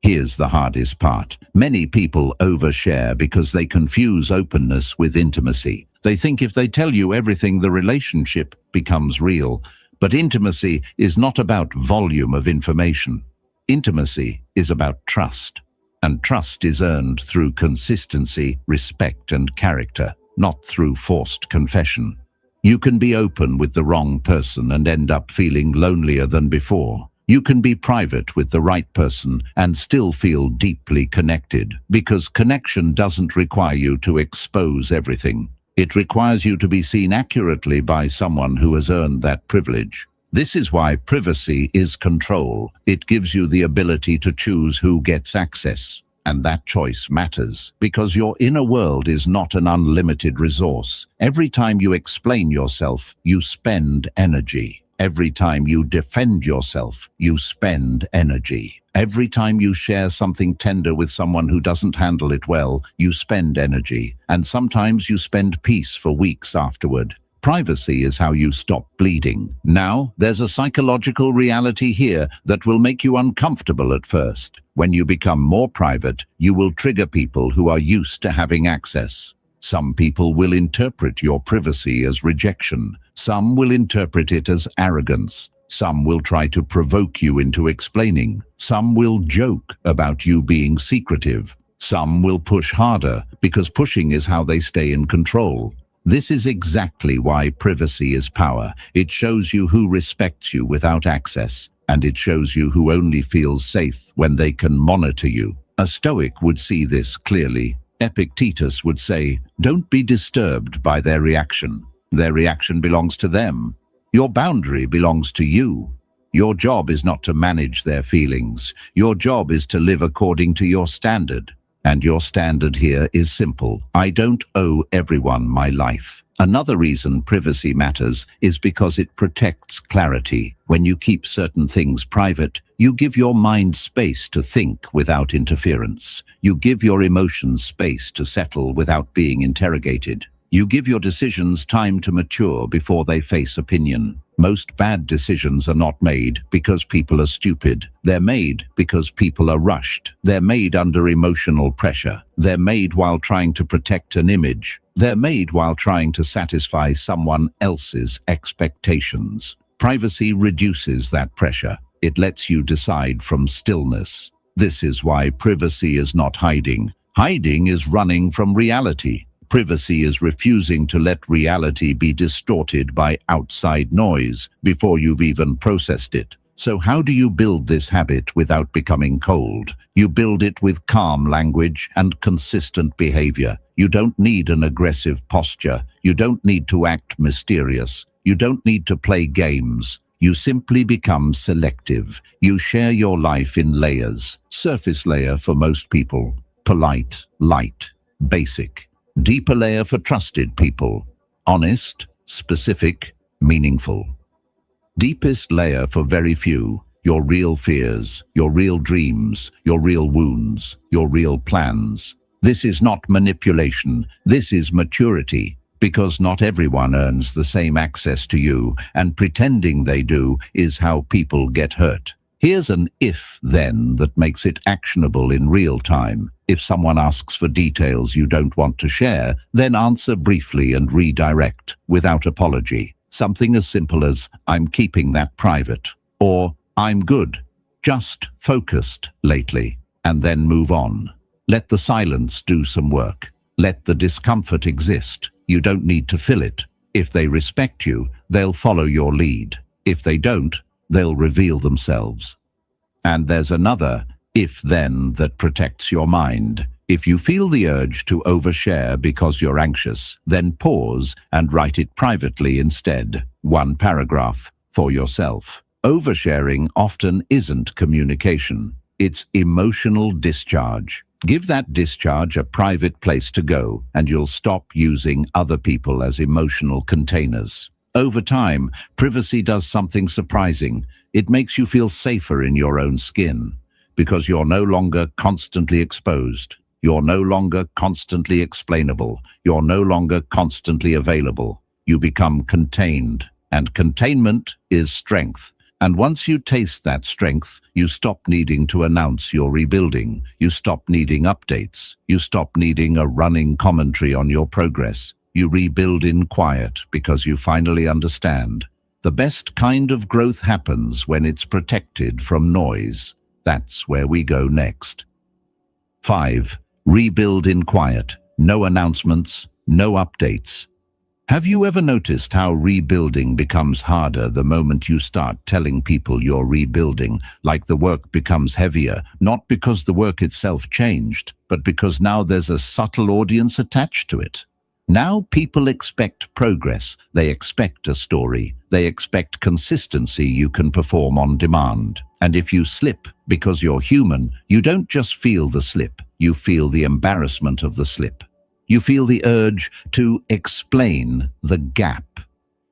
Here's the hardest part. Many people overshare because they confuse openness with intimacy. They think if they tell you everything, the relationship becomes real. But intimacy is not about volume of information. Intimacy is about trust. And trust is earned through consistency, respect, and character, not through forced confession. You can be open with the wrong person and end up feeling lonelier than before. You can be private with the right person and still feel deeply connected, because connection doesn't require you to expose everything. It requires you to be seen accurately by someone who has earned that privilege. This is why privacy is control. It gives you the ability to choose who gets access. And that choice matters, because your inner world is not an unlimited resource. Every time you explain yourself, you spend energy. Every time you defend yourself, you spend energy. Every time you share something tender with someone who doesn't handle it well, you spend energy. And sometimes you spend peace for weeks afterward. Privacy is how you stop bleeding. Now, there's a psychological reality here that will make you uncomfortable at first. When you become more private, you will trigger people who are used to having access. Some people will interpret your privacy as rejection. Some will interpret it as arrogance. Some will try to provoke you into explaining. Some will joke about you being secretive. Some will push harder, because pushing is how they stay in control. This is exactly why privacy is power. It shows you who respects you without access, and it shows you who only feels safe when they can monitor you. A Stoic would see this clearly. Epictetus would say, don't be disturbed by their reaction. Their reaction belongs to them. Your boundary belongs to you. Your job is not to manage their feelings. Your job is to live according to your standard. And your standard here is simple. I don't owe everyone my life. Another reason privacy matters is because it protects clarity. When you keep certain things private, you give your mind space to think without interference. You give your emotions space to settle without being interrogated. You give your decisions time to mature before they face opinion. Most bad decisions are not made because people are stupid. They're made because people are rushed. They're made under emotional pressure. They're made while trying to protect an image. They're made while trying to satisfy someone else's expectations. Privacy reduces that pressure. It lets you decide from stillness. This is why privacy is not hiding. Hiding is running from reality. Privacy is refusing to let reality be distorted by outside noise before you've even processed it. So how do you build this habit without becoming cold? You build it with calm language and consistent behavior. You don't need an aggressive posture. You don't need to act mysterious. You don't need to play games. You simply become selective. You share your life in layers. Surface layer for most people. Polite, light, basic. Deeper layer for trusted people. Honest, specific, meaningful. Deepest layer for very few. Your real fears, your real dreams, your real wounds, your real plans. This is not manipulation. This is maturity. Because not everyone earns the same access to you, and pretending they do is how people get hurt. Here's an if-then that makes it actionable in real time. If someone asks for details you don't want to share, then answer briefly and redirect, without apology. Something as simple as, I'm keeping that private, or I'm good, just focused lately, and then move on. Let the silence do some work. Let the discomfort exist. You don't need to fill it. If they respect you, they'll follow your lead. If they don't, they'll reveal themselves. And there's another if-then that protects your mind. If you feel the urge to overshare because you're anxious, then pause and write it privately instead. One paragraph for yourself. Oversharing often isn't communication. It's emotional discharge. Give that discharge a private place to go, and you'll stop using other people as emotional containers. Over time, privacy does something surprising. It makes you feel safer in your own skin, because you're no longer constantly exposed. You're no longer constantly explainable. You're no longer constantly available. You become contained, and containment is strength. And once you taste that strength, you stop needing to announce you're rebuilding. You stop needing updates. You stop needing a running commentary on your progress. You rebuild in quiet because you finally understand. The best kind of growth happens when it's protected from noise. That's where we go next. 5. Rebuild in quiet. No announcements, no updates. Have you ever noticed how rebuilding becomes harder the moment you start telling people you're rebuilding, like the work becomes heavier, not because the work itself changed, but because now there's a subtle audience attached to it? Now people expect progress, they expect a story, they expect consistency you can perform on demand. And if you slip because you're human, you don't just feel the slip, you feel the embarrassment of the slip. You feel the urge to explain the gap.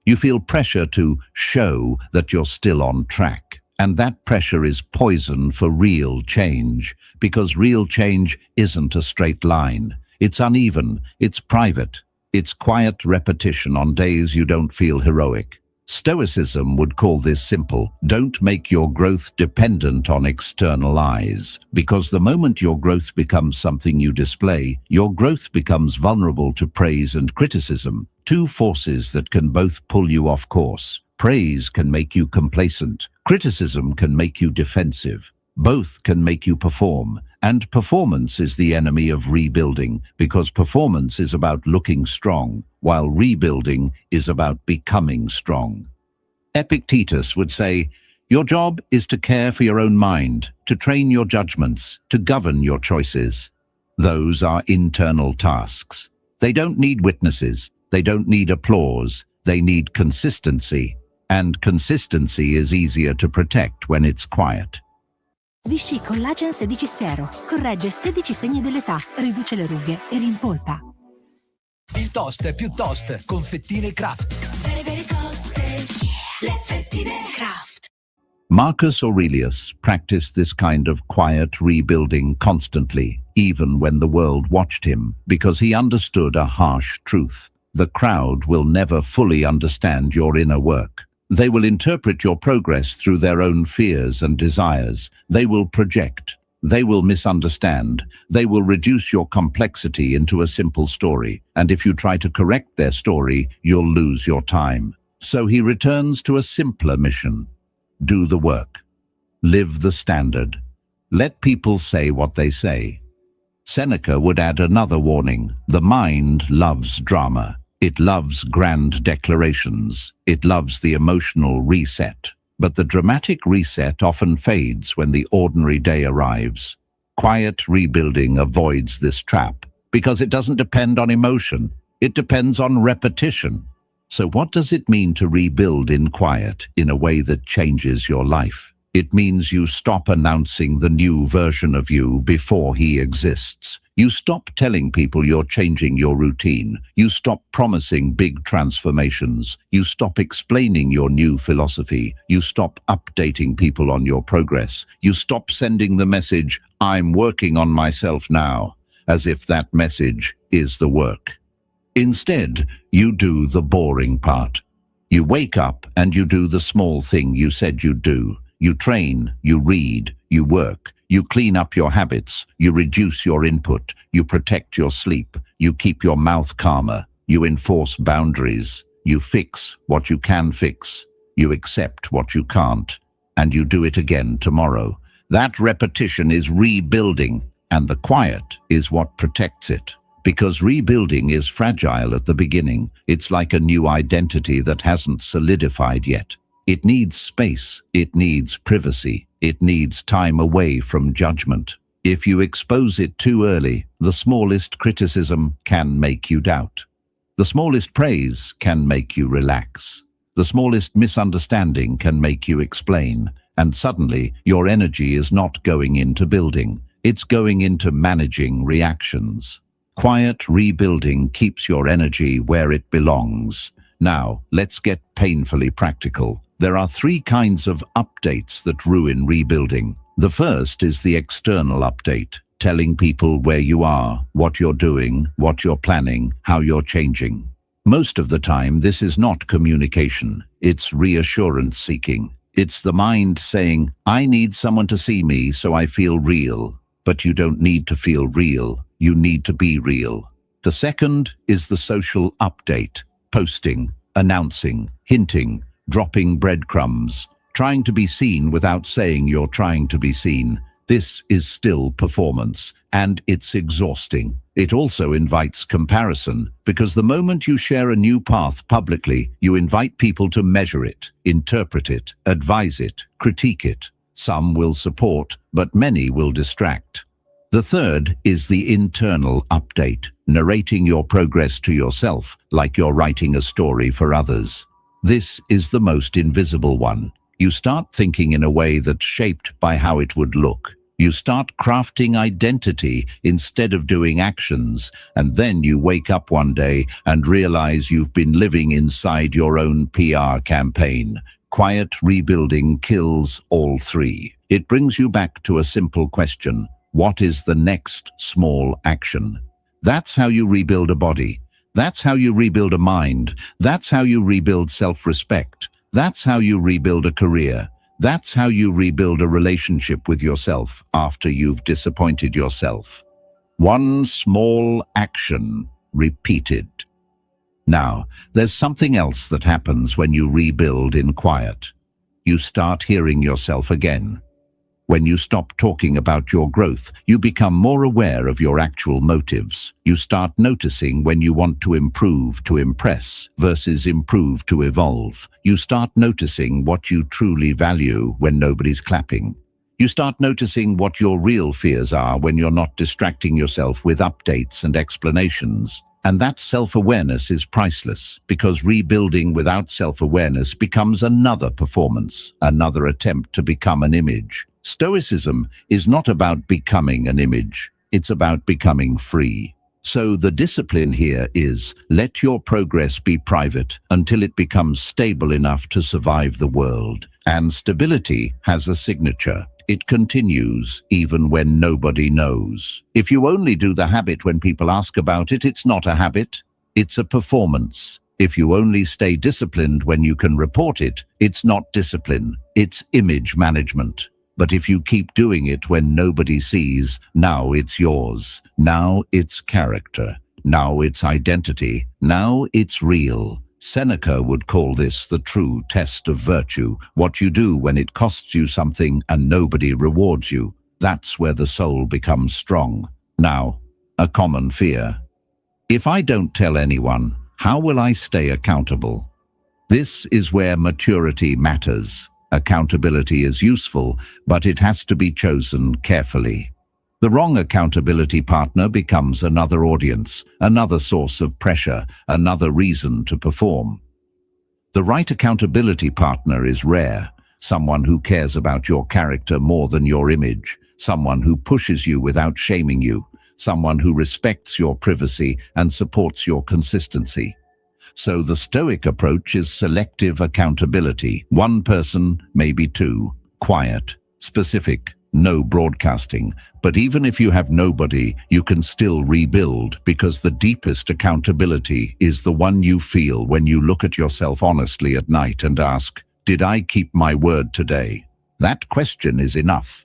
You feel pressure to show that you're still on track. And that pressure is poison for real change, because real change isn't a straight line. It's uneven, it's private, it's quiet repetition on days you don't feel heroic. Stoicism would call this simple. Don't make your growth dependent on external eyes, because the moment your growth becomes something you display, your growth becomes vulnerable to praise and criticism, two forces that can both pull you off course. Praise can make you complacent. Criticism can make you defensive. Both can make you perform, And performance is the enemy of rebuilding, because performance is about looking strong, while rebuilding is about becoming strong. Epictetus would say, "Your job is to care for your own mind, to train your judgments, to govern your choices." Those are internal tasks. They don't need witnesses. They don't need applause. They need consistency. And consistency is easier to protect when it's quiet. Vichy Collagen 16 Sero corregge 16 segni dell'età, riduce le rughe e rimpolpa. Il toast è più toast con fettine Kraft. Very, very toasted, le fettine Kraft. Marcus Aurelius practiced this kind of quiet rebuilding constantly, even when the world watched him, because he understood a harsh truth. The crowd will never fully understand your inner work. They will interpret your progress through their own fears and desires. They will project. They will misunderstand. They will reduce your complexity into a simple story. And if you try to correct their story, you'll lose your time. So he returns to a simpler mission. Do the work. Live the standard. Let people say what they say. Seneca would add another warning. The mind loves drama. It loves grand declarations. It loves the emotional reset. But the dramatic reset often fades when the ordinary day arrives. Quiet rebuilding avoids this trap because it doesn't depend on emotion. It depends on repetition. So what does it mean to rebuild in quiet in a way that changes your life? It means you stop announcing the new version of you before he exists. You stop telling people you're changing your routine. You stop promising big transformations. You stop explaining your new philosophy. You stop updating people on your progress. You stop sending the message, "I'm working on myself now," as if that message is the work. Instead, you do the boring part. You wake up and you do the small thing you said you'd do. You train, you read, you work, you clean up your habits, you reduce your input, you protect your sleep, you keep your mouth calmer, you enforce boundaries, you fix what you can fix, you accept what you can't, and you do it again tomorrow. That repetition is rebuilding, and the quiet is what protects it. Because rebuilding is fragile at the beginning. It's like a new identity that hasn't solidified yet. It needs space, it needs privacy, it needs time away from judgment. If you expose it too early, the smallest criticism can make you doubt. The smallest praise can make you relax. The smallest misunderstanding can make you explain. And suddenly, your energy is not going into building. It's going into managing reactions. Quiet rebuilding keeps your energy where it belongs. Now, let's get painfully practical. There are 3 kinds of updates that ruin rebuilding. The first is the external update, telling people where you are, what you're doing, what you're planning, how you're changing. Most of the time, this is not communication. It's reassurance seeking. It's the mind saying, "I need someone to see me so I feel real." But you don't need to feel real. You need to be real. The second is the social update, posting, announcing, hinting, dropping breadcrumbs, trying to be seen without saying you're trying to be seen. This is still performance, and it's exhausting. It also invites comparison, because the moment you share a new path publicly, you invite people to measure it, interpret it, advise it, critique it. Some will support, but many will distract. The third is the internal update, narrating your progress to yourself like you're writing a story for others. This is the most invisible one. You start thinking in a way that's shaped by how it would look. You start crafting identity instead of doing actions, and then you wake up one day and realize you've been living inside your own PR campaign. Quiet rebuilding kills all 3. It brings you back to a simple question. What is the next small action? That's how you rebuild a body. That's how you rebuild a mind. That's how you rebuild self-respect. That's how you rebuild a career. That's how you rebuild a relationship with yourself after you've disappointed yourself. One small action repeated. Now, there's something else that happens when you rebuild in quiet. You start hearing yourself again. When you stop talking about your growth, you become more aware of your actual motives. You start noticing when you want to improve to impress versus improve to evolve. You start noticing what you truly value when nobody's clapping. You start noticing what your real fears are when you're not distracting yourself with updates and explanations. And that self-awareness is priceless, because rebuilding without self-awareness becomes another performance, another attempt to become an image. Stoicism is not about becoming an image, it's about becoming free. So the discipline here is, let your progress be private until it becomes stable enough to survive the world. And stability has a signature. It continues even when nobody knows. If you only do the habit when people ask about it, it's not a habit, it's a performance. If you only stay disciplined when you can report it, it's not discipline, it's image management. But if you keep doing it when nobody sees, now it's yours. Now it's character. Now it's identity. Now it's real. Seneca would call this the true test of virtue. What you do when it costs you something and nobody rewards you. That's where the soul becomes strong. Now, a common fear. If I don't tell anyone, how will I stay accountable? This is where maturity matters. Accountability is useful, but it has to be chosen carefully. The wrong accountability partner becomes another audience, another source of pressure, another reason to perform. The right accountability partner is rare, someone who cares about your character more than your image, someone who pushes you without shaming you, someone who respects your privacy and supports your consistency. So the Stoic approach is selective accountability. One person, maybe two. Quiet, specific, no broadcasting. But even if you have nobody, you can still rebuild, because the deepest accountability is the one you feel when you look at yourself honestly at night and ask, did I keep my word today? That question is enough.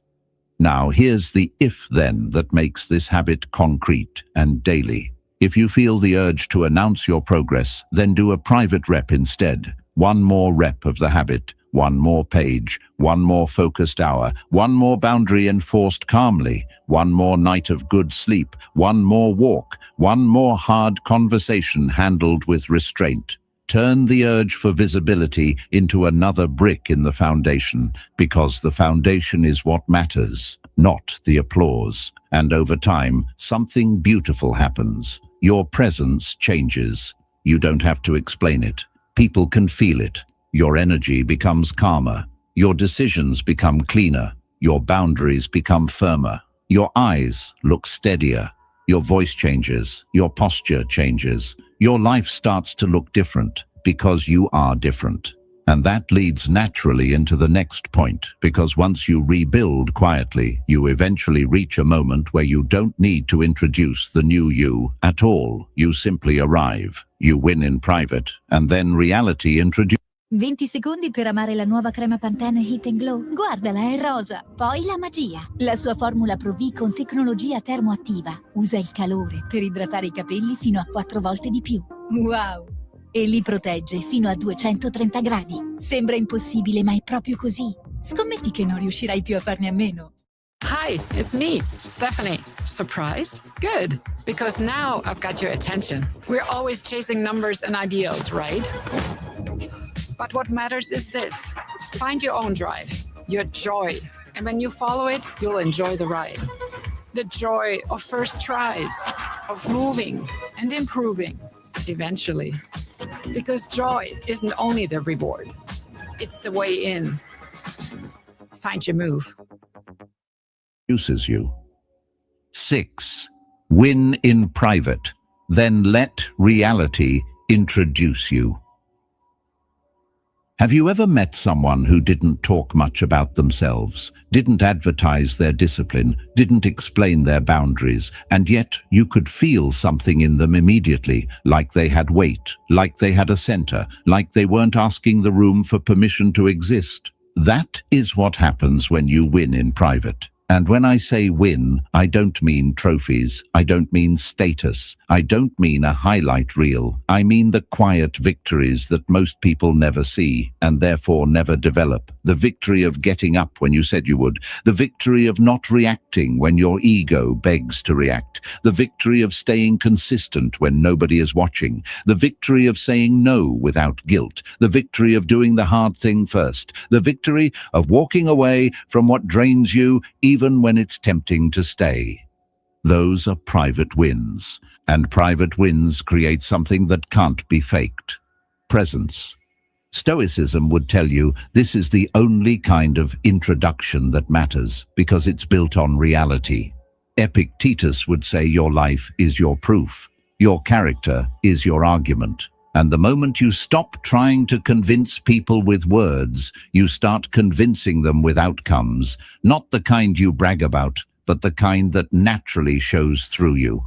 Now here's the if-then that makes this habit concrete and daily. If you feel the urge to announce your progress, then do a private rep instead. One more rep of the habit, one more page, one more focused hour, one more boundary enforced calmly, one more night of good sleep, one more walk, one more hard conversation handled with restraint. Turn the urge for visibility into another brick in the foundation, because the foundation is what matters, not the applause. And over time, something beautiful happens. Your presence changes. You don't have to explain it. People can feel it. Your energy becomes calmer. Your decisions become cleaner. Your boundaries become firmer. Your eyes look steadier. Your voice changes. Your posture changes. Your life starts to look different because you are different. And that leads naturally into the next point, because once you rebuild quietly, you eventually reach a moment where you don't need to introduce the new you at all. You simply arrive. You win in private, and then reality introduces. 20 secondi per amare la nuova crema Pantene Heat and Glow. Guardala, è rosa. Poi la magia. La sua formula Pro V con tecnologia termoattiva. Usa il calore per idratare i capelli fino a 4 volte di più. Wow! E li protegge fino a 230 gradi. Sembra impossibile, ma è proprio così. Scommetti che non riuscirai più a farne a meno. Hi, it's me, Stephanie. Surprised? Good, because now I've got your attention. We're always chasing numbers and ideals, right? But what matters is this. Find your own drive, your joy. And when you follow it, you'll enjoy the ride. The joy of first tries, of moving and improving, eventually. Because joy isn't only the reward, it's the way in. Find your move. Uses you. 6. Win in private, then let reality introduce you. Have you ever met someone who didn't talk much about themselves, didn't advertise their discipline, didn't explain their boundaries, and yet you could feel something in them immediately, like they had weight, like they had a center, like they weren't asking the room for permission to exist? That is what happens when you win in private. And when I say win, I don't mean trophies. I don't mean status. I don't mean a highlight reel. I mean the quiet victories that most people never see and therefore never develop. The victory of getting up when you said you would. The victory of not reacting when your ego begs to react. The victory of staying consistent when nobody is watching. The victory of saying no without guilt. The victory of doing the hard thing first. The victory of walking away from what drains you even when it's tempting to stay. Those are private wins, and private wins create something that can't be faked. Presence. Stoicism would tell you this is the only kind of introduction that matters because it's built on reality. Epictetus would say your life is your proof. Your character is your argument. And the moment you stop trying to convince people with words, you start convincing them with outcomes, not the kind you brag about, but the kind that naturally shows through you.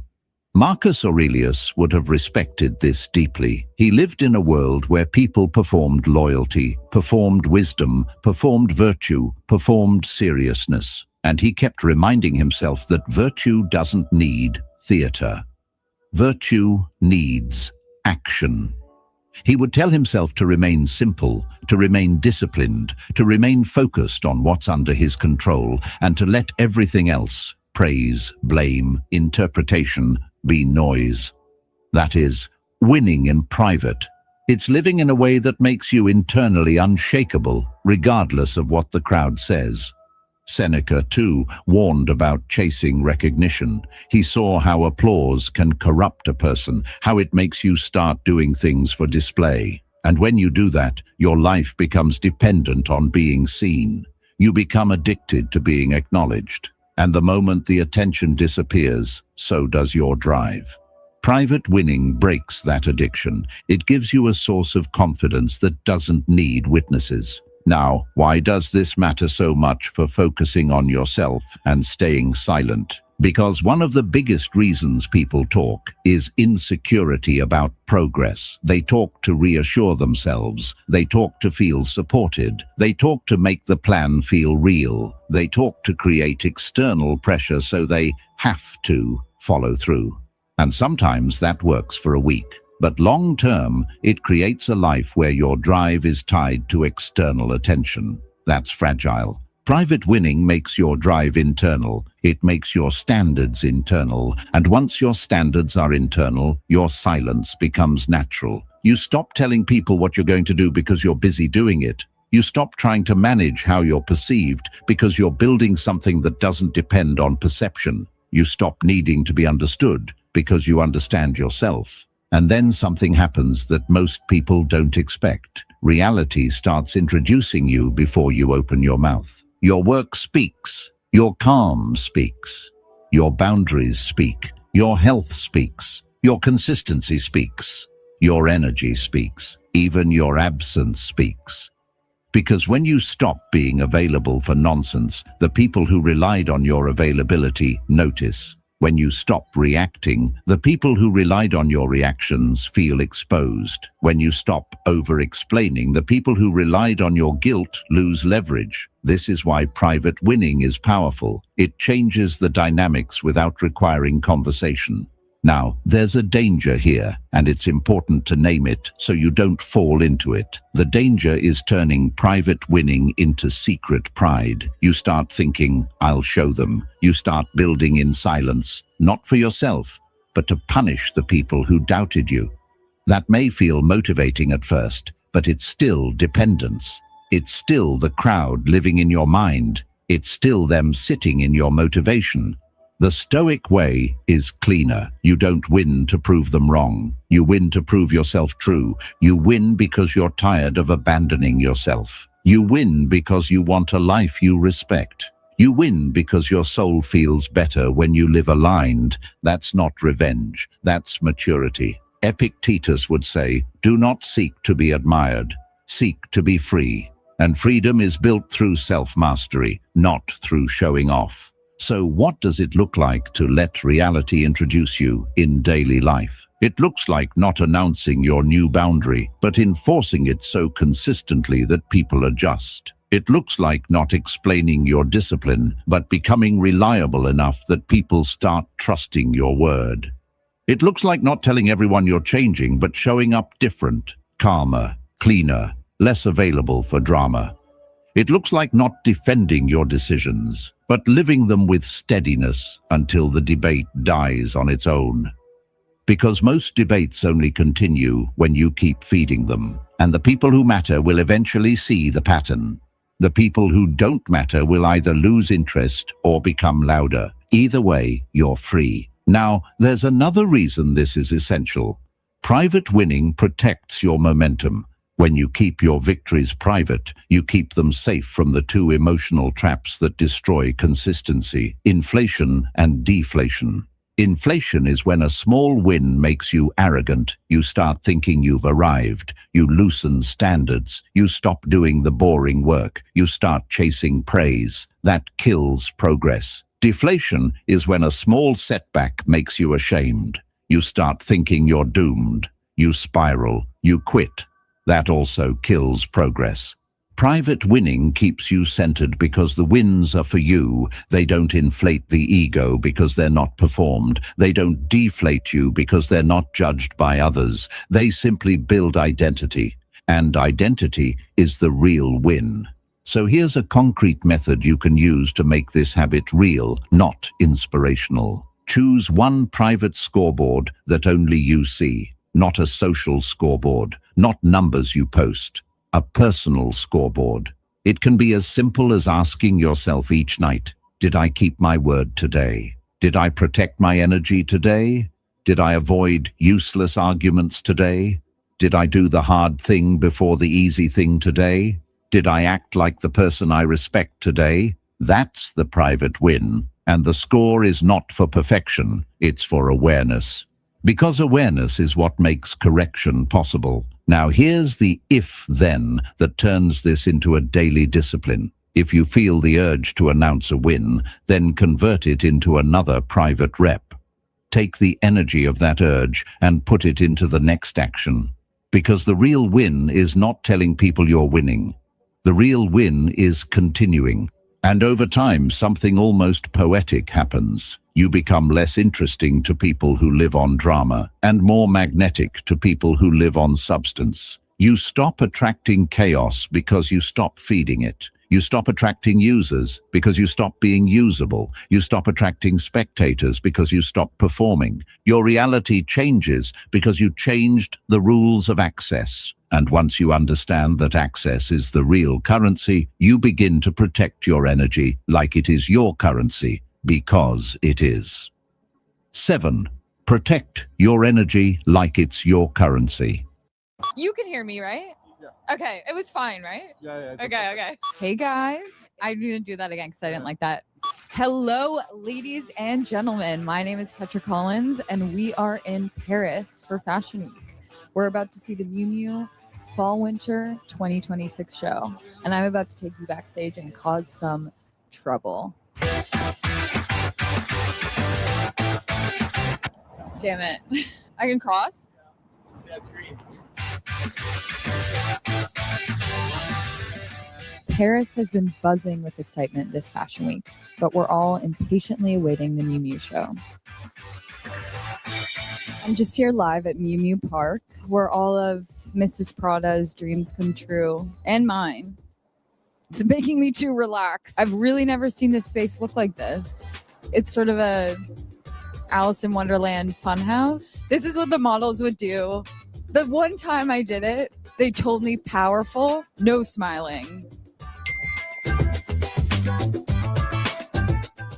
Marcus Aurelius would have respected this deeply. He lived in a world where people performed loyalty, performed wisdom, performed virtue, performed seriousness. And he kept reminding himself that virtue doesn't need theater. Virtue needs action. He would tell himself to remain simple, to remain disciplined, to remain focused on what's under his control, and to let everything else, praise, blame, interpretation, be noise. That is, winning in private. It's living in a way that makes you internally unshakable, regardless of what the crowd says. Seneca, too, warned about chasing recognition. He saw how applause can corrupt a person, how it makes you start doing things for display. And when you do that, your life becomes dependent on being seen. You become addicted to being acknowledged. And the moment the attention disappears, so does your drive. Private winning breaks that addiction. It gives you a source of confidence that doesn't need witnesses. Now, why does this matter so much for focusing on yourself and staying silent? Because one of the biggest reasons people talk is insecurity about progress. They talk to reassure themselves. They talk to feel supported. They talk to make the plan feel real. They talk to create external pressure so they have to follow through. And sometimes that works for a week. But long-term, it creates a life where your drive is tied to external attention. That's fragile. Private winning makes your drive internal. It makes your standards internal. And once your standards are internal, your silence becomes natural. You stop telling people what you're going to do because you're busy doing it. You stop trying to manage how you're perceived because you're building something that doesn't depend on perception. You stop needing to be understood because you understand yourself. And then something happens that most people don't expect. Reality starts introducing you before you open your mouth. Your work speaks. Your calm speaks. Your boundaries speak. Your health speaks. Your consistency speaks. Your energy speaks. Even your absence speaks. Because when you stop being available for nonsense, the people who relied on your availability notice. When you stop reacting, the people who relied on your reactions feel exposed. When you stop over-explaining, the people who relied on your guilt lose leverage. This is why private winning is powerful. It changes the dynamics without requiring conversation. Now, there's a danger here, and it's important to name it so you don't fall into it. The danger is turning private winning into secret pride. You start thinking, I'll show them. You start building in silence, not for yourself, but to punish the people who doubted you. That may feel motivating at first, but it's still dependence. It's still the crowd living in your mind. It's still them sitting in your motivation. The Stoic way is cleaner. You don't win to prove them wrong. You win to prove yourself true. You win because you're tired of abandoning yourself. You win because you want a life you respect. You win because your soul feels better when you live aligned. That's not revenge. That's maturity. Epictetus would say, do not seek to be admired. Seek to be free. And freedom is built through self-mastery, not through showing off. So what does it look like to let reality introduce you in daily life? It looks like not announcing your new boundary, but enforcing it so consistently that people adjust. It looks like not explaining your discipline, but becoming reliable enough that people start trusting your word. It looks like not telling everyone you're changing, but showing up different, calmer, cleaner, less available for drama. It looks like not defending your decisions, but living them with steadiness until the debate dies on its own. Because most debates only continue when you keep feeding them, and the people who matter will eventually see the pattern. The people who don't matter will either lose interest or become louder. Either way, you're free. Now, there's another reason this is essential. Private winning protects your momentum. When you keep your victories private, you keep them safe from the two emotional traps that destroy consistency: inflation and deflation. Inflation is when a small win makes you arrogant. You start thinking you've arrived. You loosen standards. You stop doing the boring work. You start chasing praise. That kills progress. Deflation is when a small setback makes you ashamed. You start thinking you're doomed. You spiral. You quit. That also kills progress. Private winning keeps you centered because the wins are for you. They don't inflate the ego because they're not performed. They don't deflate you because they're not judged by others. They simply build identity. And identity is the real win. So here's a concrete method you can use to make this habit real, not inspirational. Choose one private scoreboard that only you see. Not a social scoreboard, not numbers you post. A personal scoreboard. It can be as simple as asking yourself each night, did I keep my word today? Did I protect my energy today? Did I avoid useless arguments today? Did I do the hard thing before the easy thing today? Did I act like the person I respect today? That's the private win. And the score is not for perfection, it's for awareness. Because awareness is what makes correction possible. Now here's the if-then that turns this into a daily discipline. If you feel the urge to announce a win, then convert it into another private rep. Take the energy of that urge and put it into the next action. Because the real win is not telling people you're winning. The real win is continuing. And over time, something almost poetic happens. You become less interesting to people who live on drama and more magnetic to people who live on substance. You stop attracting chaos because you stop feeding it. You stop attracting users because you stop being usable. You stop attracting spectators because you stop performing. Your reality changes because you changed the rules of access. And once you understand that access is the real currency, you begin to protect your energy like it is your currency. Because it is. 7. Protect your energy like it's your currency. You can hear me, right? Yeah. Okay, it was fine, right? Yeah. Okay. Hey guys, I'm gonna do that again because I didn't like that. Hello, ladies and gentlemen. My name is Petra Collins, and we are in Paris for Fashion Week. We're about to see the Miu Miu Fall/Winter 2026 show, and I'm about to take you backstage and cause some trouble. Damn it. I can cross? Yeah, it's green. Paris has been buzzing with excitement this fashion week, but we're all impatiently awaiting the Miu Miu show. I'm just here live at Miu Miu Park, where all of Mrs. Prada's dreams come true, and mine. It's making me too relaxed. I've really never seen this space look like this. It's sort of a Alice in Wonderland funhouse. This is what the models would do. The one time I did it, they told me powerful, no smiling.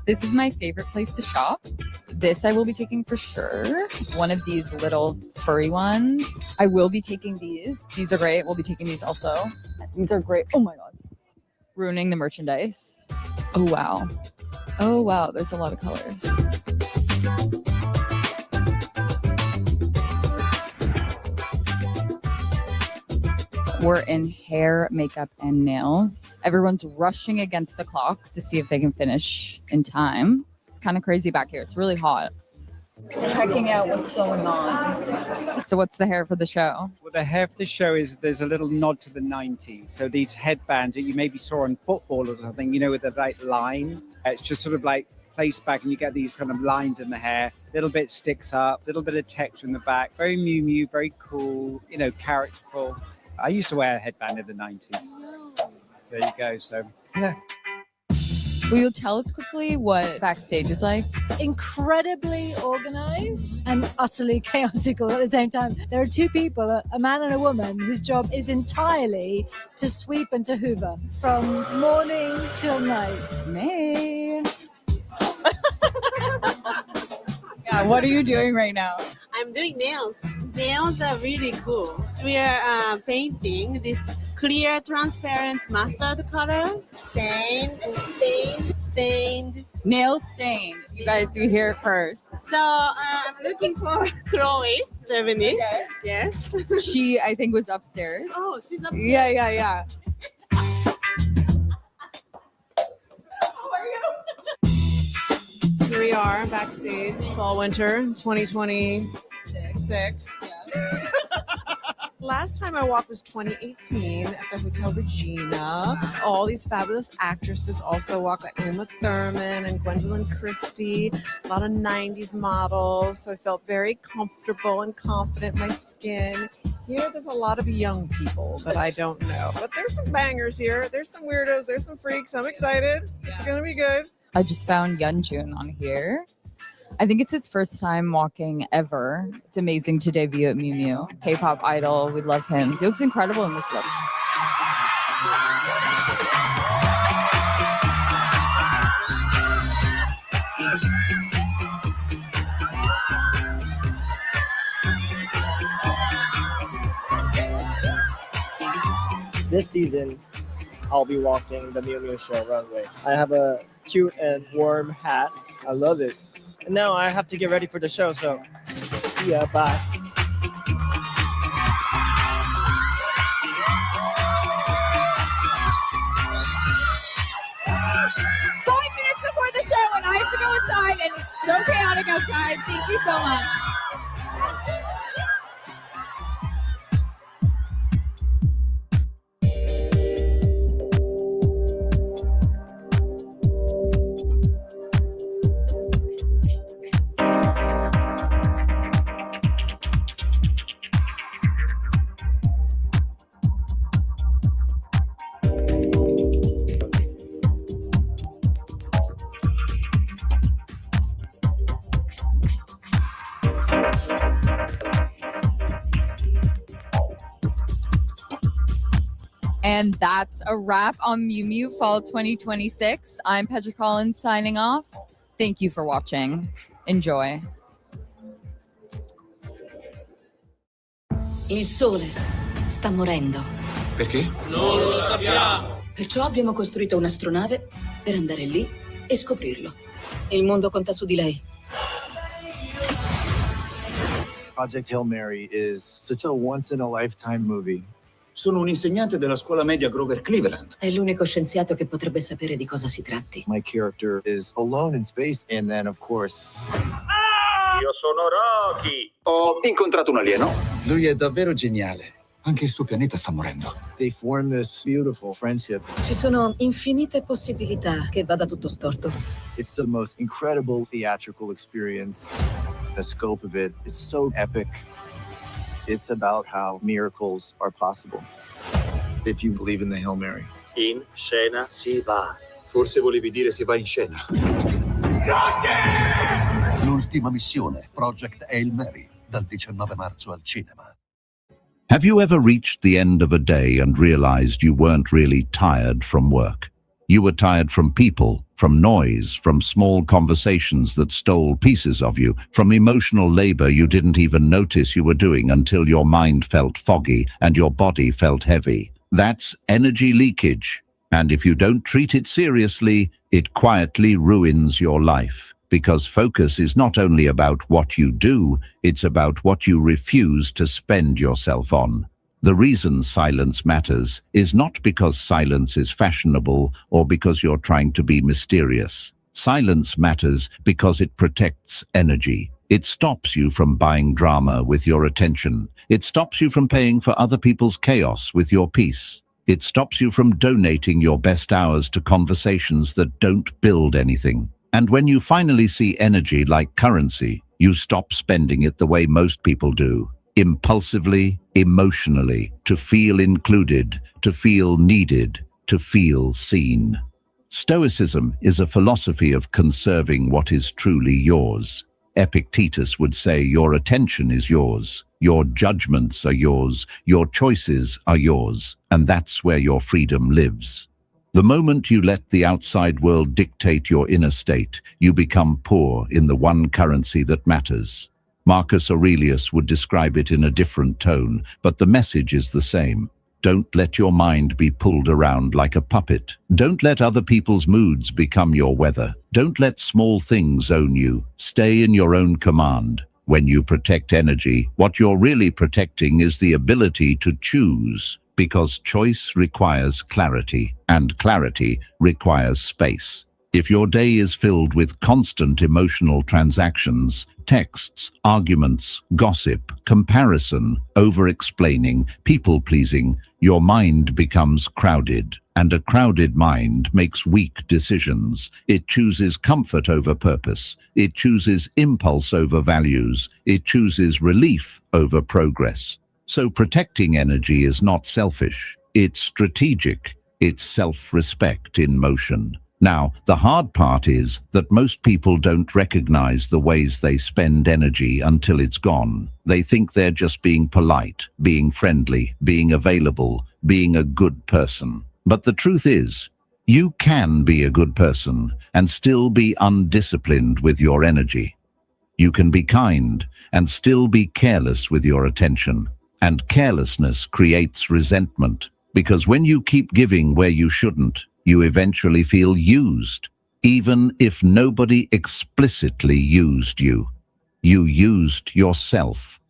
This is my favorite place to shop. This I will be taking for sure. One of these little furry ones. I will be taking these. These are great. We'll be taking these also. These are great. Oh my God. Ruining the merchandise. Oh, wow. Oh, wow. There's a lot of colors. We're in hair, makeup, and nails. Everyone's rushing against the clock to see if they can finish in time. It's kind of crazy back here. It's really hot. checking out what's going on. So what's the hair for the show? Well, the hair for the show is there's a little nod to the 90s. So these headbands that you maybe saw on football or something, you know, with the right lines. It's just sort of like placed back and you get these kind of lines in the hair. A little bit sticks up, a little bit of texture in the back. Very Miu Miu, very cool, you know, characterful. I used to wear a headband in the 90s. There you go. So, yeah. Will you tell us quickly what backstage is like? Incredibly organized and utterly chaotical at the same time. There are two people, a man and a woman, whose job is entirely to sweep and to hoover from morning till night. May. Yeah, what are you doing right now? I'm doing nails. Nails are really cool. We are painting this clear, transparent mustard color. Stained. Nail stained. You guys, you hear it first. So I'm looking for Chloe, 70. Okay. Yes. She, I think, was upstairs. Oh, she's upstairs. Yeah. Here we are backstage, fall winter 2026. Yeah. Last time I walked was 2018 at the Hotel Regina. All these fabulous actresses also walk, like Uma Thurman and Gwendolyn Christie, a lot of 90s models. So I felt very comfortable and confident in my skin. Here, there's a lot of young people that I don't know, but there's some bangers here. There's some weirdos, there's some freaks. I'm excited. It's gonna be good. I just found Yeonjun on here. I think it's his first time walking ever. It's amazing to debut at Miu Miu. K-pop idol, we love him. He looks incredible in this look. This season, I'll be walking the Miu Miu show runway. I have a cute and warm hat. I love it. And now I have to get ready for the show, so see ya, bye. 5 minutes before the show and I have to go inside and it's so chaotic outside. Thank you so much. And that's a wrap on Miu Miu Fall 2026. I'm Petra Collins signing off. Thank you for watching. Enjoy. Il sole sta morendo. Perché? Non lo sappiamo. Perciò abbiamo costruito un'astronave per andare lì e scoprirlo. Il mondo conta su di lei. Project Hail Mary is such a once-in-a-lifetime movie. Sono un insegnante della scuola media Grover Cleveland. È l'unico scienziato che potrebbe sapere di cosa si tratti. My character is alone in space, and then, of course... Io sono Rocky. Ho incontrato un alieno. Lui è davvero geniale. Anche il suo pianeta sta morendo. They form this beautiful friendship. Ci sono infinite possibilità che vada tutto storto. It's the most incredible theatrical experience. The scope of it, it's so epic. It's about how miracles are possible. If you believe in the Hail Mary. In scena si va. Forse volevi dire si va in scena. L'ultima missione, Project Hail Mary, dal 19 marzo al cinema. Have you ever reached the end of a day and realized you weren't really tired from work? You were tired from people, from noise, from small conversations that stole pieces of you, from emotional labor you didn't even notice you were doing until your mind felt foggy and your body felt heavy. That's energy leakage. And if you don't treat it seriously, it quietly ruins your life. Because focus is not only about what you do, it's about what you refuse to spend yourself on. The reason silence matters is not because silence is fashionable or because you're trying to be mysterious. Silence matters because it protects energy. It stops you from buying drama with your attention. It stops you from paying for other people's chaos with your peace. It stops you from donating your best hours to conversations that don't build anything. And when you finally see energy like currency, you stop spending it the way most people do. Impulsively, emotionally, to feel included, to feel needed, to feel seen. Stoicism is a philosophy of conserving what is truly yours. Epictetus would say your attention is yours, your judgments are yours, your choices are yours, and that's where your freedom lives. The moment you let the outside world dictate your inner state, you become poor in the one currency that matters. Marcus Aurelius would describe it in a different tone, but the message is the same. Don't let your mind be pulled around like a puppet. Don't let other people's moods become your weather. Don't let small things own you. Stay in your own command. When you protect energy, what you're really protecting is the ability to choose, because choice requires clarity, and clarity requires space. If your day is filled with constant emotional transactions, texts, arguments, gossip, comparison, over-explaining, people-pleasing, your mind becomes crowded, and a crowded mind makes weak decisions. It chooses comfort over purpose. It chooses impulse over values. It chooses relief over progress. So protecting energy is not selfish. It's strategic. It's self-respect in motion. Now, the hard part is that most people don't recognize the ways they spend energy until it's gone. They think they're just being polite, being friendly, being available, being a good person. But the truth is, you can be a good person and still be undisciplined with your energy. You can be kind and still be careless with your attention. And carelessness creates resentment, because when you keep giving where you shouldn't, you eventually feel used, even if nobody explicitly used you. You used yourself.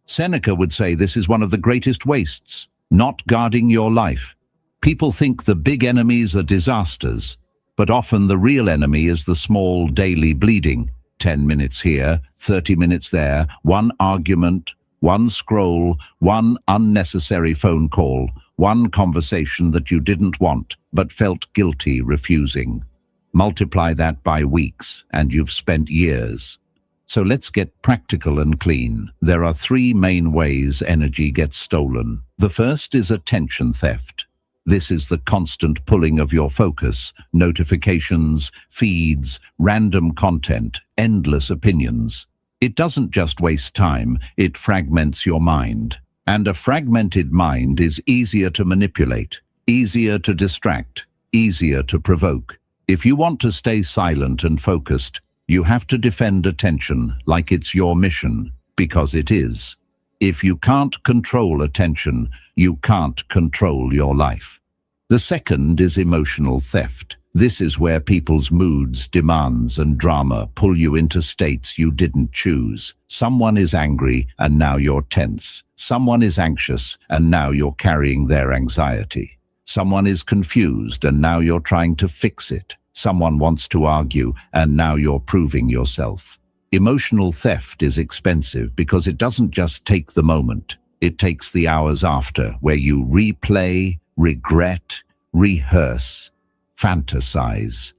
Seneca would say this is one of the greatest wastes, not guarding your life. People think the big enemies are disasters, but often the real enemy is the small daily bleeding. 10 minutes here, 30 minutes there, one argument, one scroll, one unnecessary phone call, one conversation that you didn't want but felt guilty refusing. Multiply that by weeks and you've spent years. So let's get practical and clean. There are 3 main ways energy gets stolen. The first is attention theft. This is the constant pulling of your focus, notifications, feeds, random content, endless opinions. It doesn't just waste time, it fragments your mind. And a fragmented mind is easier to manipulate, easier to distract, easier to provoke. If you want to stay silent and focused, you have to defend attention like it's your mission, because it is. If you can't control attention, you can't control your life. The second is emotional theft. This is where people's moods, demands, and drama pull you into states you didn't choose. Someone is angry, and now you're tense. Someone is anxious, and now you're carrying their anxiety. Someone is confused, and now you're trying to fix it. Someone wants to argue, and now you're proving yourself. Emotional theft is expensive because it doesn't just take the moment. It takes the hours after, where you replay, regret, rehearse, fantasize.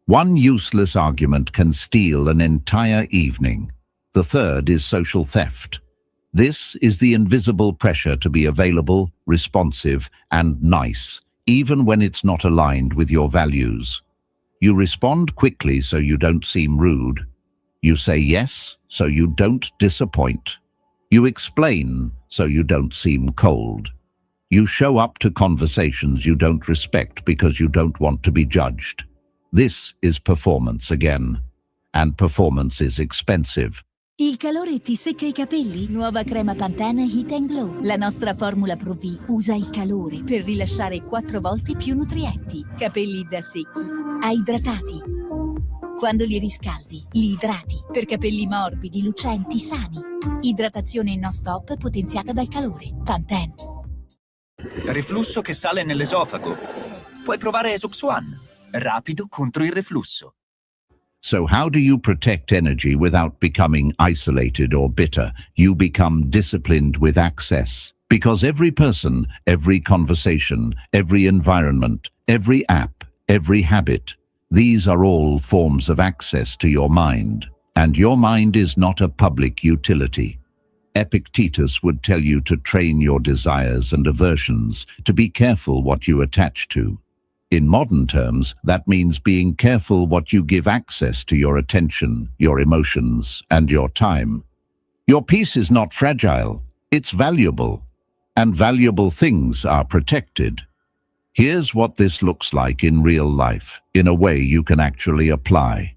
One useless argument can steal an entire evening. The third is social theft. This is the invisible pressure to be available, responsive, and nice, even when it's not aligned with your values. You respond quickly so you don't seem rude. You say yes so you don't disappoint. You explain so you don't seem cold. You show up to conversations you don't respect because you don't want to be judged. This is performance again. And performance is expensive. Il calore ti secca i capelli? Nuova crema Pantene Heat and Glow. La nostra formula Pro V usa il calore per rilasciare 4 volte più nutrienti. Capelli da secchi a idratati. Quando li riscaldi, li idrati. Per capelli morbidi, lucenti, sani. Idratazione non stop potenziata dal calore. Pantene. Reflusso che sale nell'esofago. Puoi provare Esox One. Rapido contro il reflusso. So how do you protect energy without becoming isolated or bitter? You become disciplined with access. Because every person, every conversation, every environment, every app, every habit, these are all forms of access to your mind. And your mind is not a public utility. Epictetus would tell you to train your desires and aversions, to be careful what you attach to. In modern terms, that means being careful what you give access to your attention, your emotions, and your time. Your peace is not fragile, it's valuable. And valuable things are protected. Here's what this looks like in real life, in a way you can actually apply.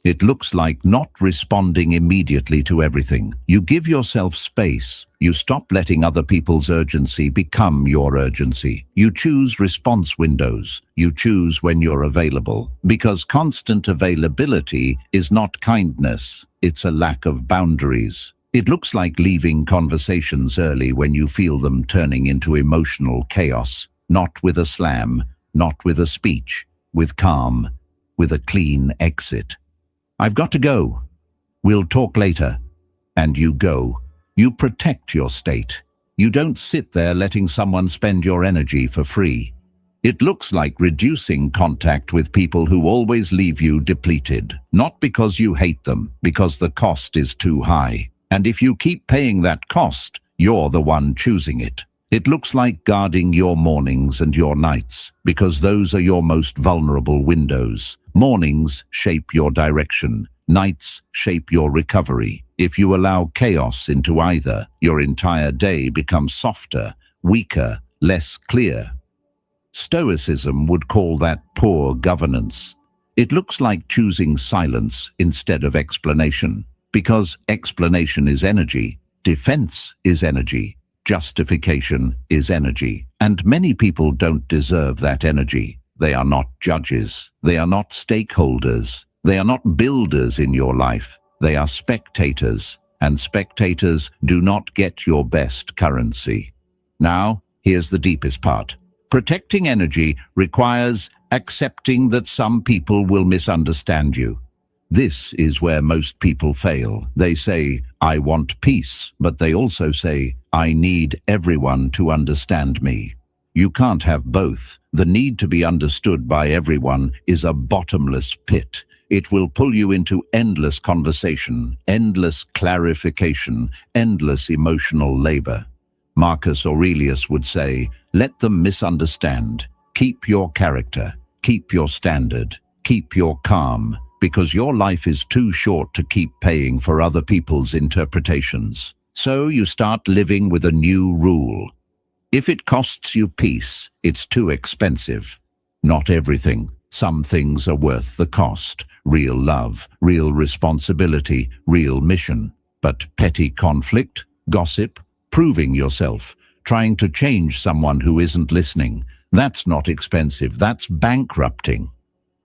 It looks like not responding immediately to everything. You give yourself space. You stop letting other people's urgency become your urgency. You choose response windows. You choose when you're available. Because constant availability is not kindness. It's a lack of boundaries. It looks like leaving conversations early when you feel them turning into emotional chaos. Not with a slam, not with a speech, with calm, with a clean exit. I've got to go. We'll talk later. And you go. You protect your state. You don't sit there letting someone spend your energy for free. It looks like reducing contact with people who always leave you depleted. Not because you hate them, because the cost is too high. And if you keep paying that cost, you're the one choosing it. It looks like guarding your mornings and your nights, because those are your most vulnerable windows. Mornings shape your direction. Nights shape your recovery. If you allow chaos into either, your entire day becomes softer, weaker, less clear. Stoicism would call that poor governance. It looks like choosing silence instead of explanation. Because explanation is energy, defense is energy, justification is energy. And many people don't deserve that energy. They are not judges. They are not stakeholders. They are not builders in your life. They are spectators. And spectators do not get your best currency. Now, here's the deepest part. Protecting energy requires accepting that some people will misunderstand you. This is where most people fail. They say, I want peace, but they also say, I need everyone to understand me. You can't have both. The need to be understood by everyone is a bottomless pit. It will pull you into endless conversation, endless clarification, endless emotional labor. Marcus Aurelius would say, let them misunderstand. Keep your character, keep your standard, keep your calm. Because your life is too short to keep paying for other people's interpretations. So you start living with a new rule. If it costs you peace, it's too expensive. Not everything. Some things are worth the cost. Real love, real responsibility, real mission. But petty conflict, gossip, proving yourself, trying to change someone who isn't listening, that's not expensive, that's bankrupting.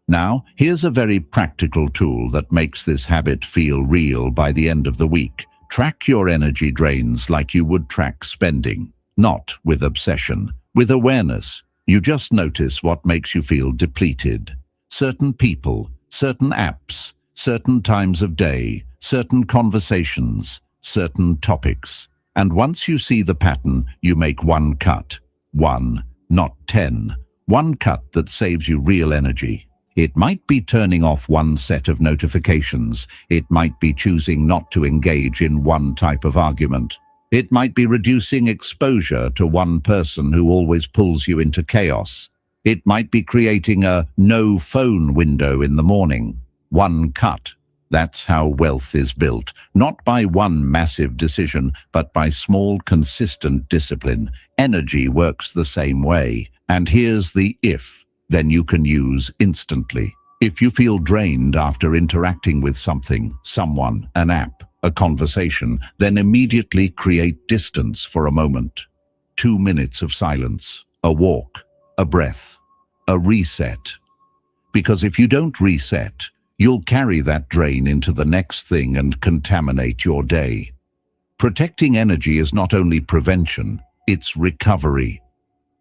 Now, here's a very practical tool that makes this habit feel real by the end of the week. Track your energy drains like you would track spending. Not with obsession, with awareness. You just notice what makes you feel depleted. Certain people, certain apps, certain times of day, certain conversations, certain topics. And once you see the pattern, you make one cut. One, not 10. One cut that saves you real energy. It might be turning off one set of notifications. It might be choosing not to engage in one type of argument. It might be reducing exposure to one person who always pulls you into chaos. It might be creating a no phone window in the morning. One cut. That's how wealth is built. Not by one massive decision, but by small, consistent discipline. Energy works the same way. And here's the if. Then you can use instantly. If you feel drained after interacting with something, someone, an app, a conversation, then immediately create distance for a moment. 2 minutes of silence, a walk, a breath, a reset. Because if you don't reset, you'll carry that drain into the next thing and contaminate your day. Protecting energy is not only prevention, it's recovery.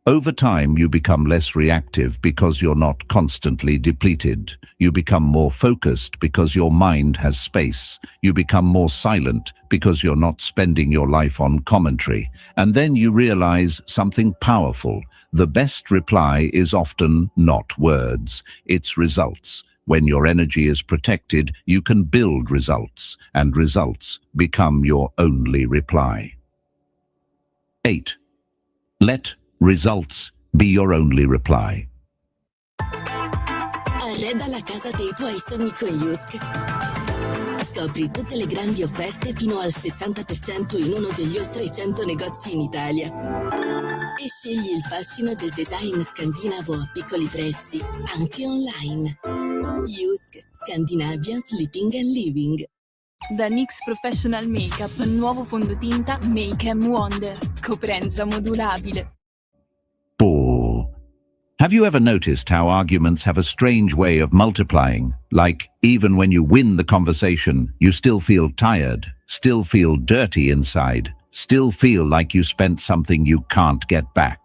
Over time, you become less reactive because you're not constantly depleted. You become more focused because your mind has space. You become more silent because you're not spending your life on commentary. And then you realize something powerful. The best reply is often not words, it's results. When your energy is protected, you can build results, and results become your only reply. 8. Let results be your only reply. Arreda la casa dei tuoi sogni con Yusk. Scopri tutte le grandi offerte fino al 60% in uno degli oltre 100 negozi in Italia. E scegli il fascino del design scandinavo a piccoli prezzi, anche online. Yusk, Scandinavian Sleeping and Living. Da NYX Professional Makeup, nuovo fondotinta Make & Wonder, coprenza modulabile. 4. Have you ever noticed how arguments have a strange way of multiplying? Like, even when you win the conversation, you still feel tired, still feel dirty inside, still feel like you spent something you can't get back.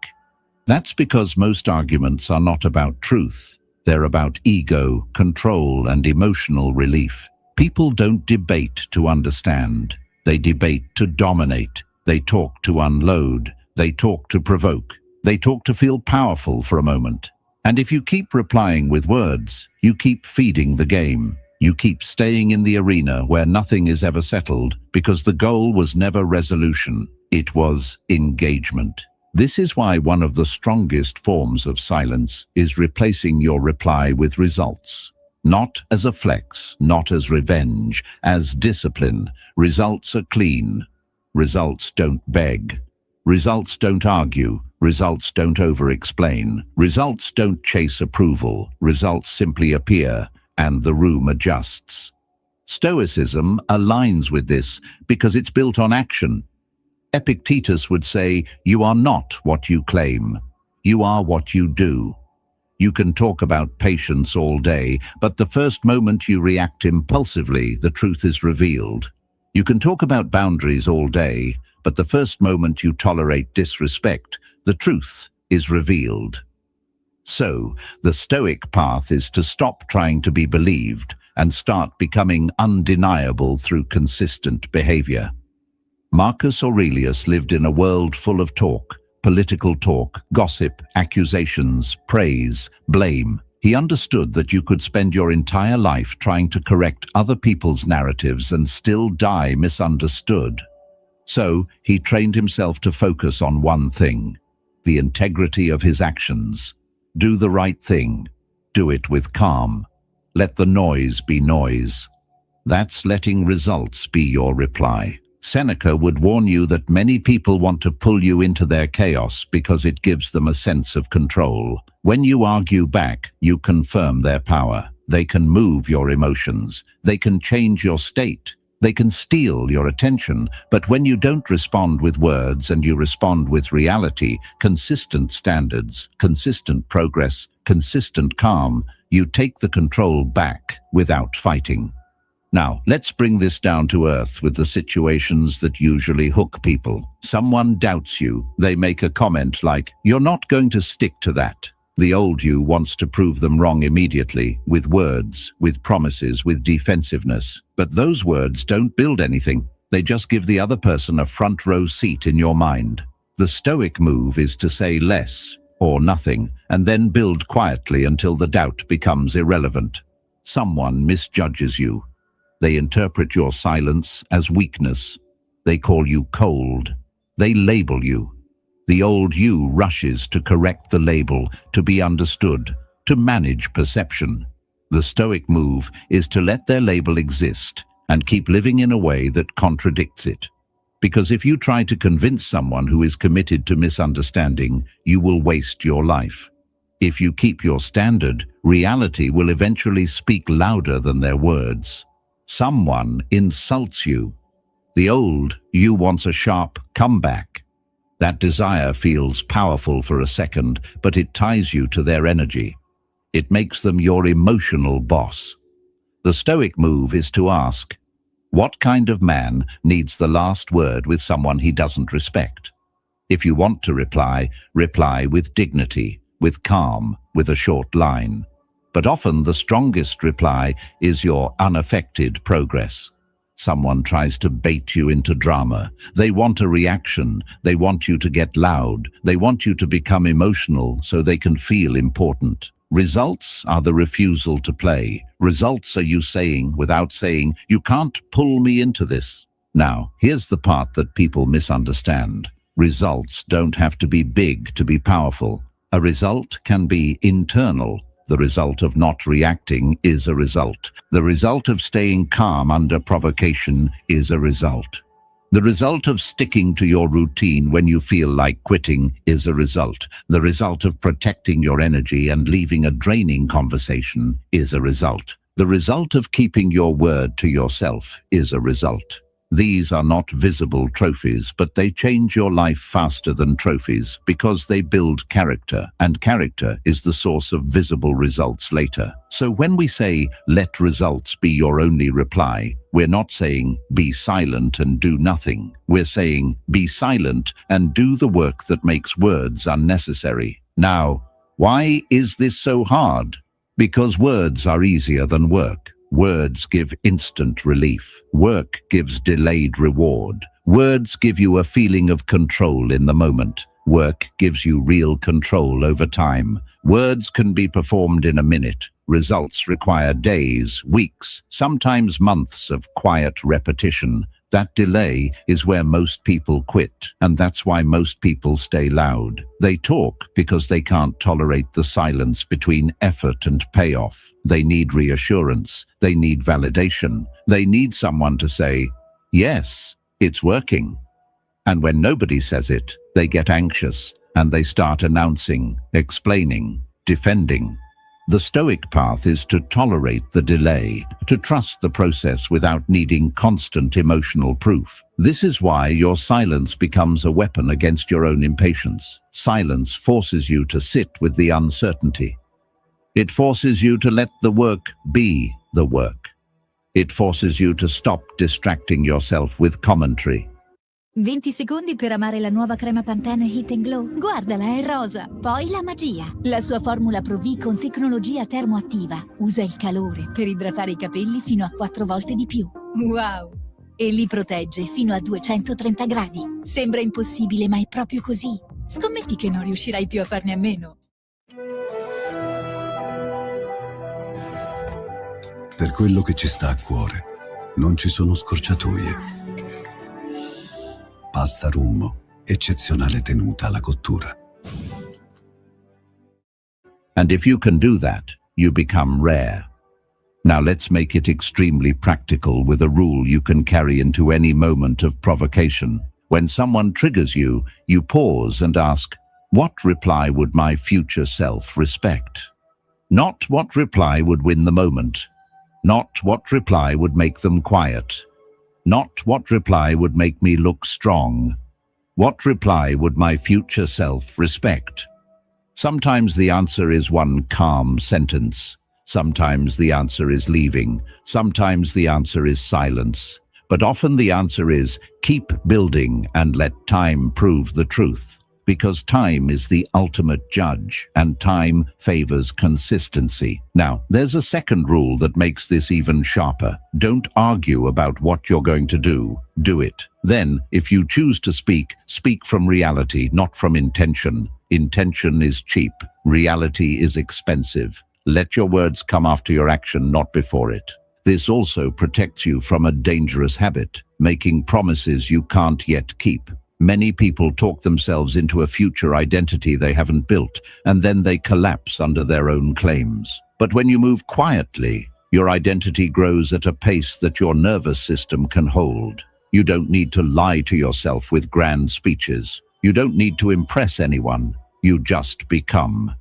That's because most arguments are not about truth. They're about ego, control, and emotional relief. People don't debate to understand. They debate to dominate. They talk to unload. They talk to provoke. They talk to feel powerful for a moment. And if you keep replying with words, you keep feeding the game. You keep staying in the arena where nothing is ever settled because the goal was never resolution. It was engagement. This is why one of the strongest forms of silence is replacing your reply with results. Not as a flex, not as revenge, as discipline. Results are clean. Results don't beg. Results don't argue. Results don't over-explain. Results don't chase approval. Results simply appear, and the room adjusts. Stoicism aligns with this because it's built on action. Epictetus would say, "You are not what you claim. You are what you do." You can talk about patience all day, but the first moment you react impulsively, the truth is revealed. You can talk about boundaries all day, but the first moment you tolerate disrespect, the truth is revealed. So, the Stoic path is to stop trying to be believed and start becoming undeniable through consistent behavior. Marcus Aurelius lived in a world full of talk, political talk, gossip, accusations, praise, blame. He understood that you could spend your entire life trying to correct other people's narratives and still die misunderstood. So, he trained himself to focus on one thing: the integrity of his actions. Do the right thing. Do it with calm. Let the noise be noise. That's letting results be your reply. Seneca would warn you that many people want to pull you into their chaos because it gives them a sense of control. When you argue back, you confirm their power. They can move your emotions. They can change your state. They can steal your attention. But when you don't respond with words and you respond with reality, consistent standards, consistent progress, consistent calm, you take the control back without fighting. Now, let's bring this down to earth with the situations that usually hook people. Someone doubts you. They make a comment like, "You're not going to stick to that." The old you wants to prove them wrong immediately, with words, with promises, with defensiveness. But those words don't build anything. They just give the other person a front row seat in your mind. The Stoic move is to say less or nothing, and then build quietly until the doubt becomes irrelevant. Someone misjudges you. They interpret your silence as weakness. They call you cold. They label you. The old you rushes to correct the label, to be understood, to manage perception. The Stoic move is to let their label exist and keep living in a way that contradicts it. Because if you try to convince someone who is committed to misunderstanding, you will waste your life. If you keep your standard, reality will eventually speak louder than their words. Someone insults you. The old you wants a sharp comeback. That desire feels powerful for a second, but it ties you to their energy. It makes them your emotional boss. The Stoic move is to ask, what kind of man needs the last word with someone he doesn't respect? If you want to reply, reply with dignity, with calm, with a short line. But often the strongest reply is your unaffected progress. Someone tries to bait you into drama. They want a reaction. They want you to get loud. They want you to become emotional so they can feel important. Results are the refusal to play. Results are you saying, without saying, you can't pull me into this. Now, here's the part that people misunderstand. Results don't have to be big to be powerful. A result can be internal. The result of not reacting is a result. The result of staying calm under provocation is a result. The result of sticking to your routine when you feel like quitting is a result. The result of protecting your energy and leaving a draining conversation is a result. The result of keeping your word to yourself is a result. These are not visible trophies, but they change your life faster than trophies because they build character, and character is the source of visible results later. So when we say, let results be your only reply, we're not saying, be silent and do nothing. We're saying, be silent and do the work that makes words unnecessary. Now, why is this so hard? Because words are easier than work. Words give instant relief. Work gives delayed reward. Words give you a feeling of control in the moment. Work gives you real control over time. Words can be performed in a minute. Results require days, weeks, sometimes months of quiet repetition. That delay is where most people quit, and that's why most people stay loud. They talk because they can't tolerate the silence between effort and payoff. They need reassurance. They need validation. They need someone to say, yes, it's working. And when nobody says it, they get anxious and they start announcing, explaining, defending. The Stoic path is to tolerate the delay, to trust the process without needing constant emotional proof. This is why your silence becomes a weapon against your own impatience. Silence forces you to sit with the uncertainty. It forces you to let the work be the work. It forces you to stop distracting yourself with commentary. 20 secondi per amare la nuova crema Pantene Heat & Glow. Guardala, è rosa. Poi la magia. La sua formula Pro V con tecnologia termoattiva. Usa il calore per idratare i capelli fino a 4 volte di più. Wow! E li protegge fino a 230 gradi. Sembra impossibile, ma è proprio così. Scommetti che non riuscirai più a farne a meno. Per quello che ci sta a cuore, non ci sono scorciatoie. Pasta Rummo, eccezionale tenuta alla cottura. And if you can do that, you become rare. Now let's make it extremely practical with a rule you can carry into any moment of provocation. When someone triggers you, you pause and ask, what reply would my future self respect? Not what reply would win the moment. Not what reply would make them quiet. Not what reply would make me look strong. What reply would my future self respect? Sometimes the answer is one calm sentence. Sometimes the answer is leaving. Sometimes the answer is silence. But often the answer is keep building and let time prove the truth. Because time is the ultimate judge, and time favors consistency. Now, there's a second rule that makes this even sharper. Don't argue about what you're going to do. Do it. Then, if you choose to speak, speak from reality, not from intention. Intention is cheap. Reality is expensive. Let your words come after your action, not before it. This also protects you from a dangerous habit, making promises you can't yet keep. Many people talk themselves into a future identity they haven't built, and then they collapse under their own claims. But when you move quietly, your identity grows at a pace that your nervous system can hold. You don't need to lie to yourself with grand speeches. You don't need to impress anyone. You just become.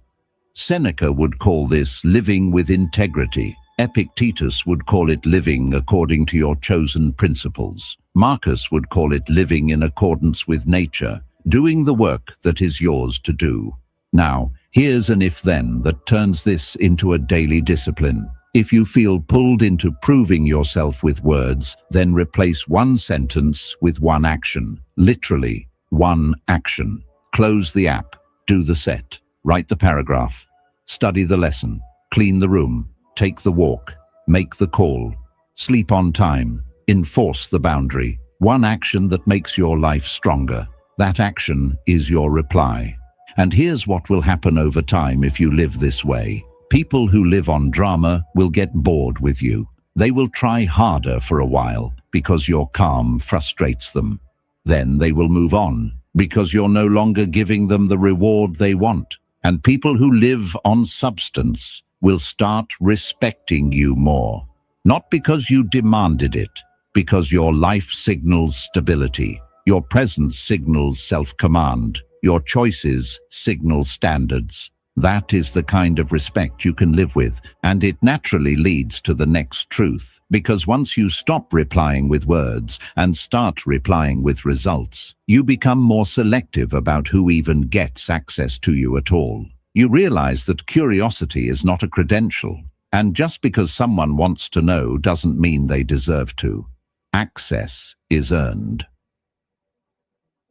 Seneca would call this living with integrity. Epictetus would call it living according to your chosen principles. Marcus would call it living in accordance with nature, doing the work that is yours to do. Now, here's an if-then that turns this into a daily discipline. If you feel pulled into proving yourself with words, then replace one sentence with one action. Literally, One action. Close the app. Do the set. Write the paragraph. Study the lesson. Clean the room. Take the walk. Make the call. Sleep on time. Enforce the boundary. One action that makes your life stronger. That action is your reply. And here's what will happen over time if you live this way. People who live on drama will get bored with you. They will try harder for a while because your calm frustrates them. Then they will move on because you're no longer giving them the reward they want. And people who live on substance will start respecting you more. Not because you demanded it, because your life signals stability. Your presence signals self-command. Your choices signal standards. That is the kind of respect you can live with, and it naturally leads to the next truth. Because once you stop replying with words and start replying with results, you become more selective about who even gets access to you at all. You realize that curiosity is not a credential, and just because someone wants to know doesn't mean they deserve to. Access is earned.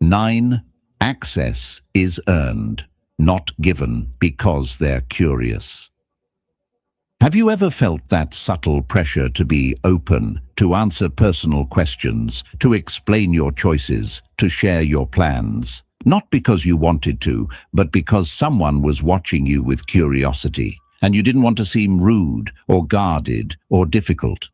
9. Access is earned, not given because they're curious. Have you ever felt that subtle pressure to be open, to answer personal questions, to explain your choices, to share your plans? Not because you wanted to, but because someone was watching you with curiosity, and you didn't want to seem rude or guarded or difficult.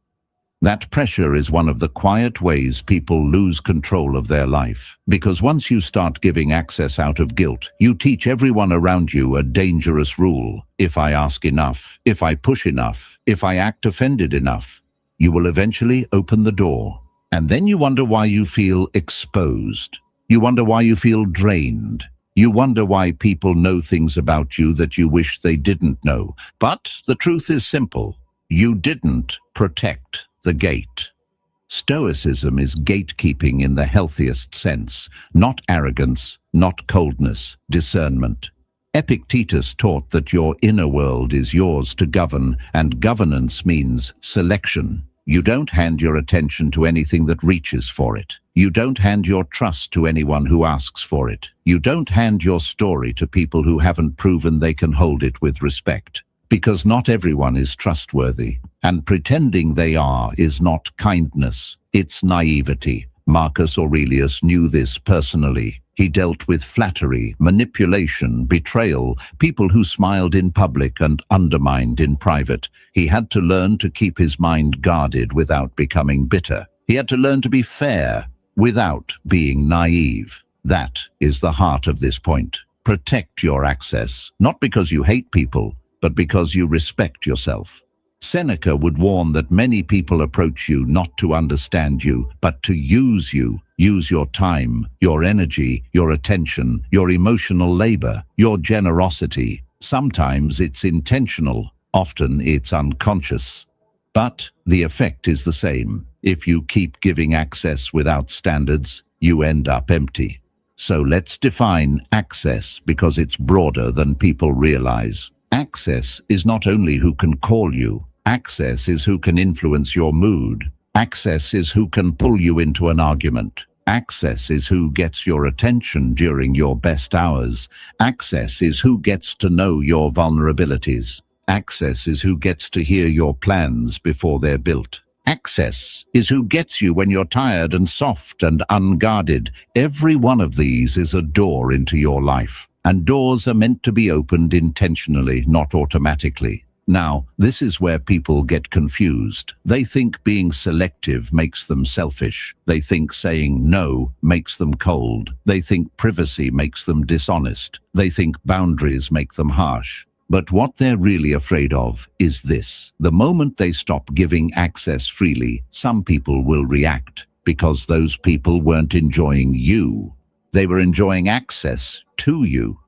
That pressure is one of the quiet ways people lose control of their life. Because once you start giving access out of guilt, you teach everyone around you a dangerous rule. If I ask enough, if I push enough, if I act offended enough, you will eventually open the door. And then you wonder why you feel exposed. You wonder why you feel drained. You wonder why people know things about you that you wish they didn't know. But the truth is simple. You didn't protect the gate. Stoicism is gatekeeping in the healthiest sense, not arrogance, not coldness, discernment. Epictetus taught that your inner world is yours to govern, and governance means selection. You don't hand your attention to anything that reaches for it. You don't hand your trust to anyone who asks for it. You don't hand your story to people who haven't proven they can hold it with respect. Because not everyone is trustworthy, and pretending they are is not kindness, it's naivety. Marcus Aurelius knew this personally. He dealt with flattery, manipulation, betrayal, people who smiled in public and undermined in private. He had to learn to keep his mind guarded without becoming bitter. He had to learn to be fair without being naive. That is the heart of this point. Protect your access, not because you hate people, but because you respect yourself. Seneca would warn that many people approach you not to understand you, but to use you. Use your time, your energy, your attention, your emotional labor, your generosity. Sometimes it's intentional, often it's unconscious. But the effect is the same. If you keep giving access without standards, you end up empty. So let's define access because it's broader than people realize. Access is not only who can call you. Access is who can influence your mood. Access is who can pull you into an argument. Access is who gets your attention during your best hours. Access is who gets to know your vulnerabilities. Access is who gets to hear your plans before they're built. Access is who gets you when you're tired and soft and unguarded. Every one of these is a door into your life. And doors are meant to be opened intentionally, not automatically. Now, this is where people get confused. They think being selective makes them selfish. They think saying no makes them cold. They think privacy makes them dishonest. They think boundaries make them harsh. But what they're really afraid of is this. The moment they stop giving access freely, some people will react because those people weren't enjoying you. They were enjoying access to you.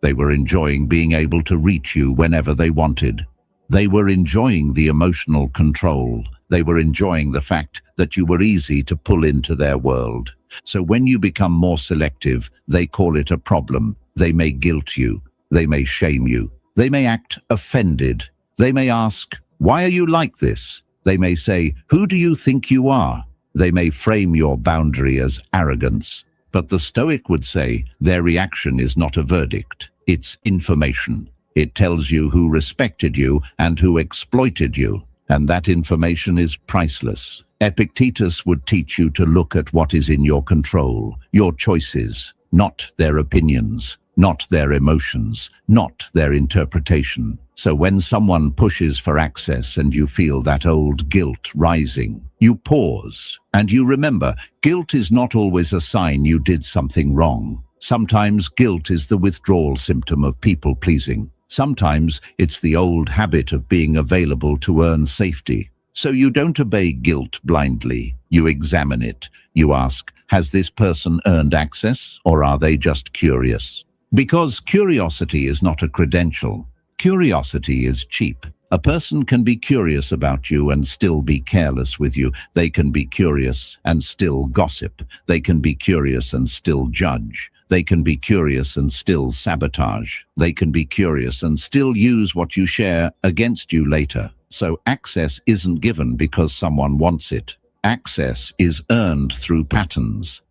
They were enjoying being able to reach you whenever they wanted. They were enjoying the emotional control. They were enjoying the fact that you were easy to pull into their world. So when you become more selective, they call it a problem. They may guilt you. They may shame you. They may act offended. They may ask, "Why are you like this?" They may say, "Who do you think you are?" They may frame your boundary as arrogance. But the Stoic would say their reaction is not a verdict, it's information. It tells you who respected you and who exploited you, and that information is priceless. Epictetus would teach you to look at what is in your control, your choices, not their opinions, not their emotions, not their interpretation. So when someone pushes for access and you feel that old guilt rising, you pause and you remember guilt is not always a sign you did something wrong. Sometimes guilt is the withdrawal symptom of people-pleasing. Sometimes it's the old habit of being available to earn safety. So you don't obey guilt blindly. You examine it. You ask, has this person earned access, or are they just curious? Because curiosity is not a credential. Curiosity is cheap. A person can be curious about you and still be careless with you. They can be curious and still gossip. They can be curious and still judge. They can be curious and still sabotage. They can be curious and still use what you share against you later. So access isn't given because someone wants it. Access is earned through patterns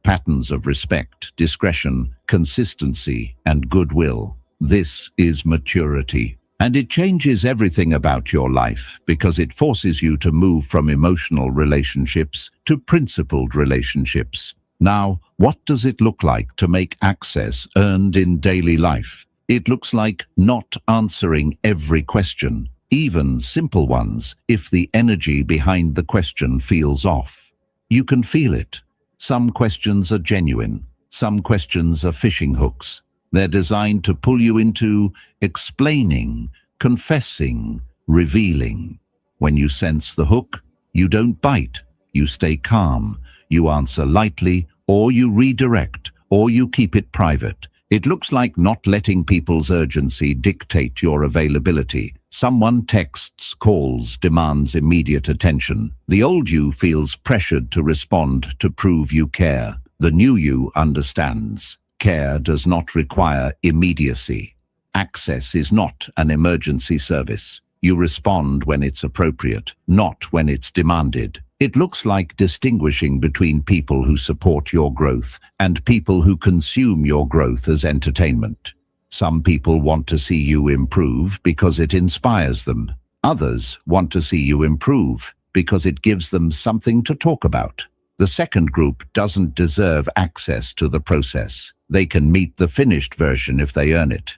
of respect, discretion, consistency, and goodwill. This is maturity. And it changes everything about your life because it forces you to move from emotional relationships to principled relationships. Now, what does it look like to make access earned in daily life? It looks like not answering every question, even simple ones, if the energy behind the question feels off. You can feel it. Some questions are genuine. Some questions are fishing hooks. They're designed to pull you into explaining, confessing, revealing. When you sense the hook, you don't bite. You stay calm. You answer lightly, or you redirect, or you keep it private. It looks like not letting people's urgency dictate your availability. Someone texts, calls, demands immediate attention. The old you feels pressured to respond to prove you care. The new you understands. Care does not require immediacy. Access is not an emergency service. You respond when it's appropriate, not when it's demanded. It looks like distinguishing between people who support your growth and people who consume your growth as entertainment. Some people want to see you improve because it inspires them. Others want to see you improve because it gives them something to talk about. The second group doesn't deserve access to the process. They can meet the finished version if they earn it.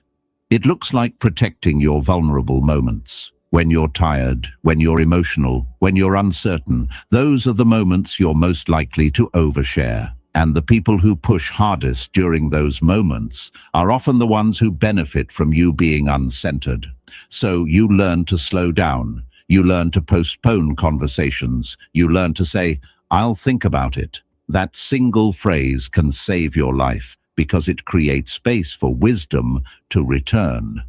It looks like protecting your vulnerable moments. When you're tired, when you're emotional, when you're uncertain, those are the moments you're most likely to overshare. And the people who push hardest during those moments are often the ones who benefit from you being uncentered. So you learn to slow down. You learn to postpone conversations. You learn to say, I'll think about it. That single phrase can save your life because it creates space for wisdom to return.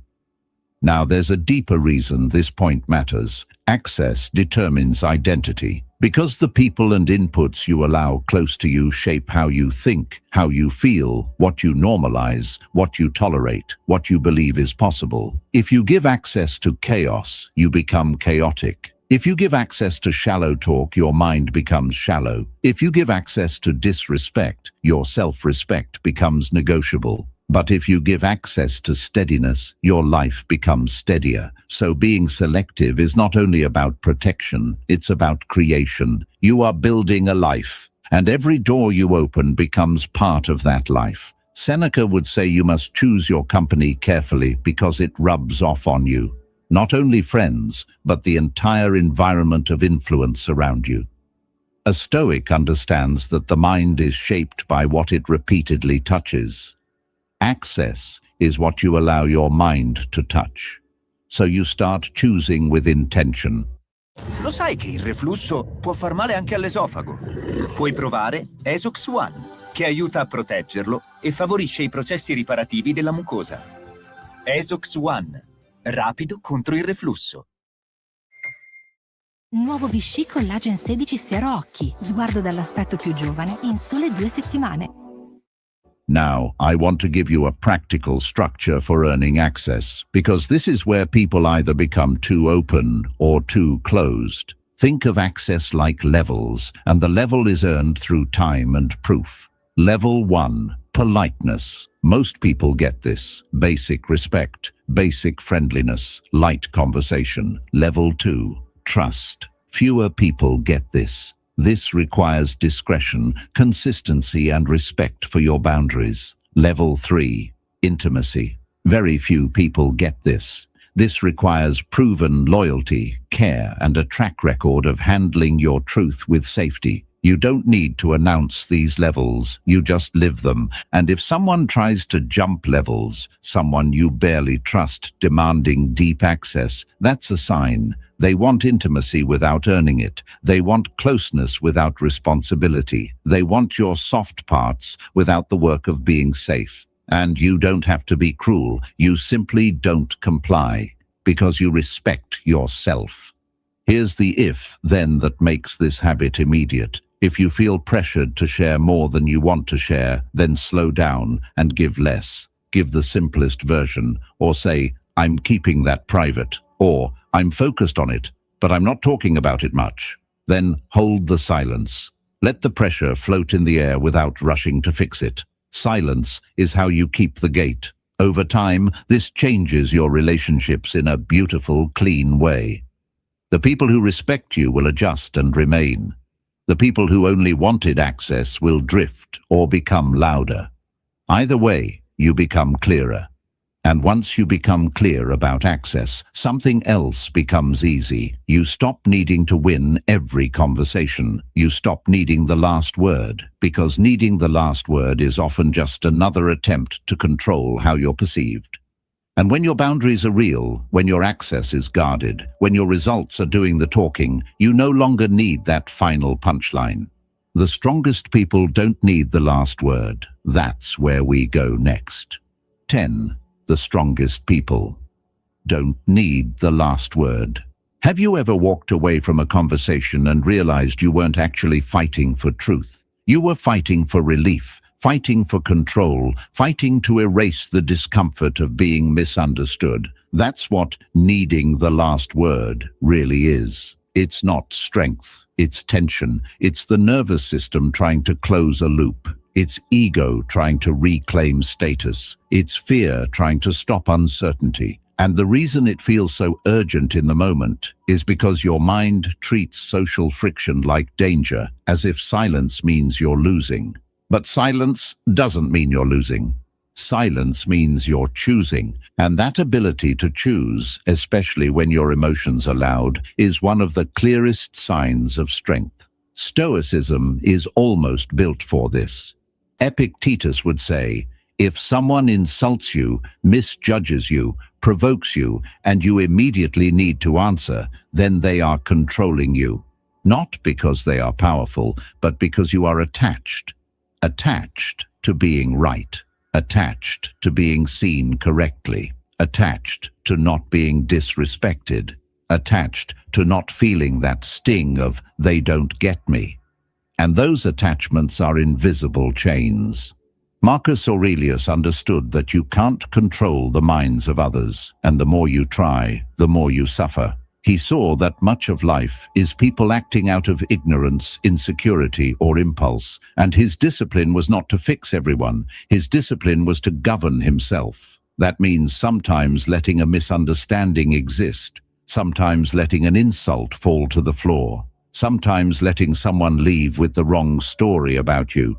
Now, there's a deeper reason this point matters. Access determines identity. Because the people and inputs you allow close to you shape how you think, how you feel, what you normalize, what you tolerate, what you believe is possible. If you give access to chaos, you become chaotic. If you give access to shallow talk, your mind becomes shallow. If you give access to disrespect, your self-respect becomes negotiable. But if you give access to steadiness, your life becomes steadier. So being selective is not only about protection, it's about creation. You are building a life, and every door you open becomes part of that life. Seneca would say you must choose your company carefully because it rubs off on you. Not only friends, but the entire environment of influence around you. A Stoic understands that the mind is shaped by what it repeatedly touches. Access is what you allow your mind to touch. So you start choosing with intention. Lo sai che il reflusso può far male anche all'esofago? Puoi provare Esox One, che aiuta a proteggerlo e favorisce i processi riparativi della mucosa. Esox One, rapido contro il reflusso. Nuovo Vichy Collagen 16 Sero Occhi. Sguardo dall'aspetto più giovane in sole 2 settimane. Now, I want to give you a practical structure for earning access, because this is where people either become too open or too closed. Think of access like levels, and the level is earned through time and proof. Level 1. Politeness. Most people get this. Basic respect, basic friendliness, light conversation. Level 2. Trust. Fewer people get this. This requires discretion, consistency, and respect for your boundaries. Level 3. Intimacy. Very few people get this. This requires proven loyalty, care, and a track record of handling your truth with safety. You don't need to announce these levels, you just live them. And if someone tries to jump levels, someone you barely trust demanding deep access, that's a sign. They want intimacy without earning it. They want closeness without responsibility. They want your soft parts without the work of being safe. And you don't have to be cruel. You simply don't comply because you respect yourself. Here's the if-then that makes this habit immediate. If you feel pressured to share more than you want to share, then slow down and give less. Give the simplest version, or say, I'm keeping that private, or I'm focused on it, but I'm not talking about it much. Then hold the silence. Let the pressure float in the air without rushing to fix it. Silence is how you keep the gate. Over time, this changes your relationships in a beautiful, clean way. The people who respect you will adjust and remain. The people who only wanted access will drift or become louder. Either way, you become clearer. And once you become clear about access, something else becomes easy. You stop needing to win every conversation. You stop needing the last word, because needing the last word is often just another attempt to control how you're perceived. And when your boundaries are real, when your access is guarded, when your results are doing the talking, you no longer need that final punchline. The strongest people don't need the last word. That's where we go next. 10. The strongest people don't need the last word. Have you ever walked away from a conversation and realized you weren't actually fighting for truth? You were fighting for relief, fighting for control, fighting to erase the discomfort of being misunderstood. That's what needing the last word really is. It's not strength, it's tension. It's the nervous system trying to close a loop. It's ego trying to reclaim status. It's fear trying to stop uncertainty. And the reason it feels so urgent in the moment is because your mind treats social friction like danger, as if silence means you're losing. But silence doesn't mean you're losing. Silence means you're choosing. And that ability to choose, especially when your emotions are loud, is one of the clearest signs of strength. Stoicism is almost built for this. Epictetus would say, if someone insults you, misjudges you, provokes you, and you immediately need to answer, then they are controlling you. Not because they are powerful, but because you are attached. Attached to being right. Attached to being seen correctly. Attached to not being disrespected. Attached to not feeling that sting of, they don't get me. And those attachments are invisible chains. Marcus Aurelius understood that you can't control the minds of others, and the more you try, the more you suffer. He saw that much of life is people acting out of ignorance, insecurity, or impulse, and his discipline was not to fix everyone. His discipline was to govern himself. That means sometimes letting a misunderstanding exist, sometimes letting an insult fall to the floor, sometimes letting someone leave with the wrong story about you.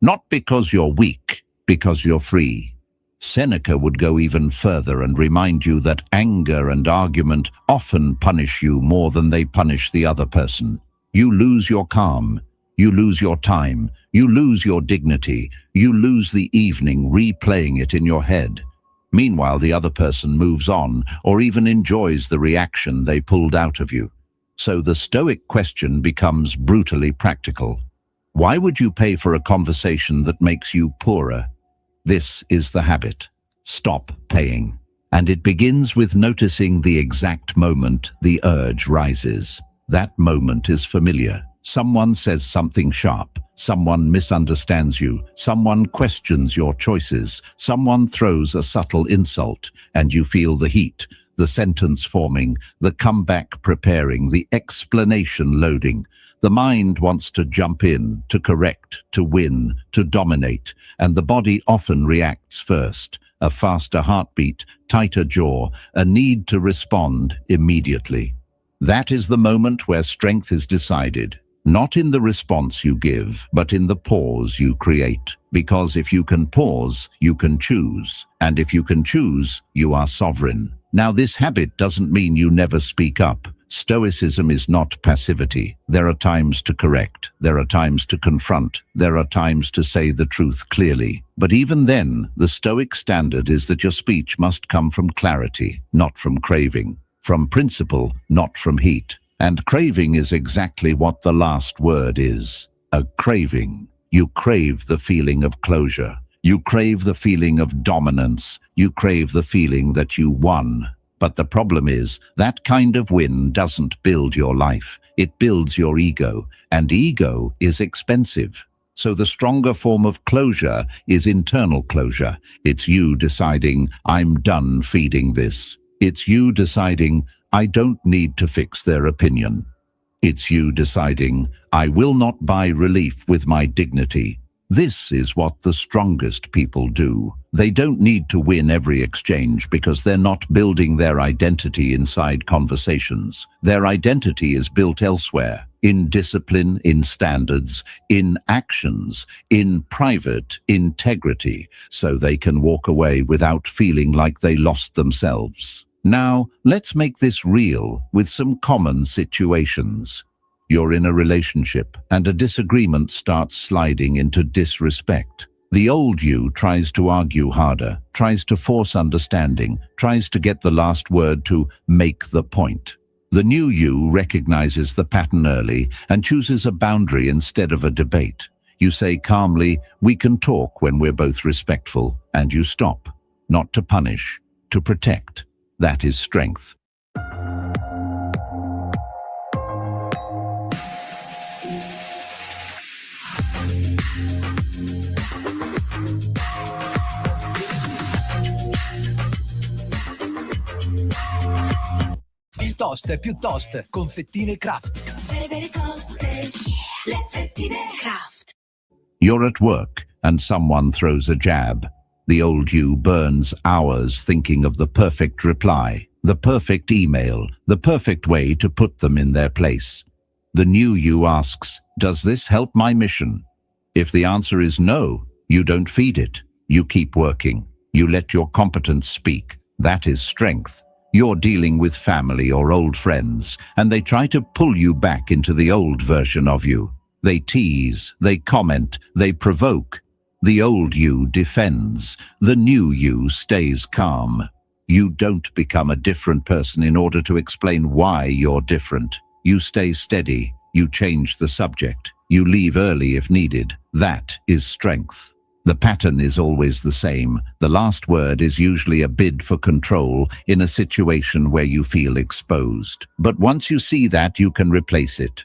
Not because you're weak, because you're free. Seneca would go even further and remind you that anger and argument often punish you more than they punish the other person. You lose your calm, you lose your time, you lose your dignity, you lose the evening replaying it in your head. Meanwhile, the other person moves on or even enjoys the reaction they pulled out of you. So the Stoic question becomes brutally practical. Why would you pay for a conversation that makes you poorer? This is the habit. Stop paying. And it begins with noticing the exact moment the urge rises. That moment is familiar. Someone says something sharp. Someone misunderstands you. Someone questions your choices. Someone throws a subtle insult, and you feel the heat, the sentence forming, the comeback preparing, the explanation loading. The mind wants to jump in, to correct, to win, to dominate, and the body often reacts first. A faster heartbeat, tighter jaw, a need to respond immediately. That is the moment where strength is decided, not in the response you give, but in the pause you create. Because if you can pause, you can choose. And if you can choose, you are sovereign. Now, this habit doesn't mean you never speak up. Stoicism is not passivity. There are times to correct. There are times to confront. There are times to say the truth clearly. But even then, the Stoic standard is that your speech must come from clarity, not from craving. From principle, not from heat. And craving is exactly what the last word is. A craving. You crave the feeling of closure. You crave the feeling of dominance. You crave the feeling that you won. But the problem is, that kind of win doesn't build your life. It builds your ego. And ego is expensive. So the stronger form of closure is internal closure. It's you deciding, I'm done feeding this. It's you deciding, I don't need to fix their opinion. It's you deciding, I will not buy relief with my dignity. This is what the strongest people do. They don't need to win every exchange because they're not building their identity inside conversations. Their identity is built elsewhere, in discipline, in standards, in actions, in private integrity, so they can walk away without feeling like they lost themselves. Now, let's make this real with some common situations. You're in a relationship, and a disagreement starts sliding into disrespect. The old you tries to argue harder, tries to force understanding, tries to get the last word to make the point. The new you recognizes the pattern early and chooses a boundary instead of a debate. You say calmly, we can talk when we're both respectful, and you stop. Not to punish, to protect. That is strength. Il toast è più toast con fettine Kraft. Le fettine Kraft. You're at work and someone throws a jab. The old you burns hours thinking of the perfect reply, the perfect email, the perfect way to put them in their place. The new you asks, does this help my mission? If the answer is no, you don't feed it. You keep working. You let your competence speak. That is strength. You're dealing with family or old friends, and they try to pull you back into the old version of you. They tease, they comment, they provoke. The old you defends. The new you stays calm. You don't become a different person in order to explain why you're different. You stay steady. You change the subject. You leave early if needed. That is strength. The pattern is always the same. The last word is usually a bid for control in a situation where you feel exposed. But once you see that, you can replace it.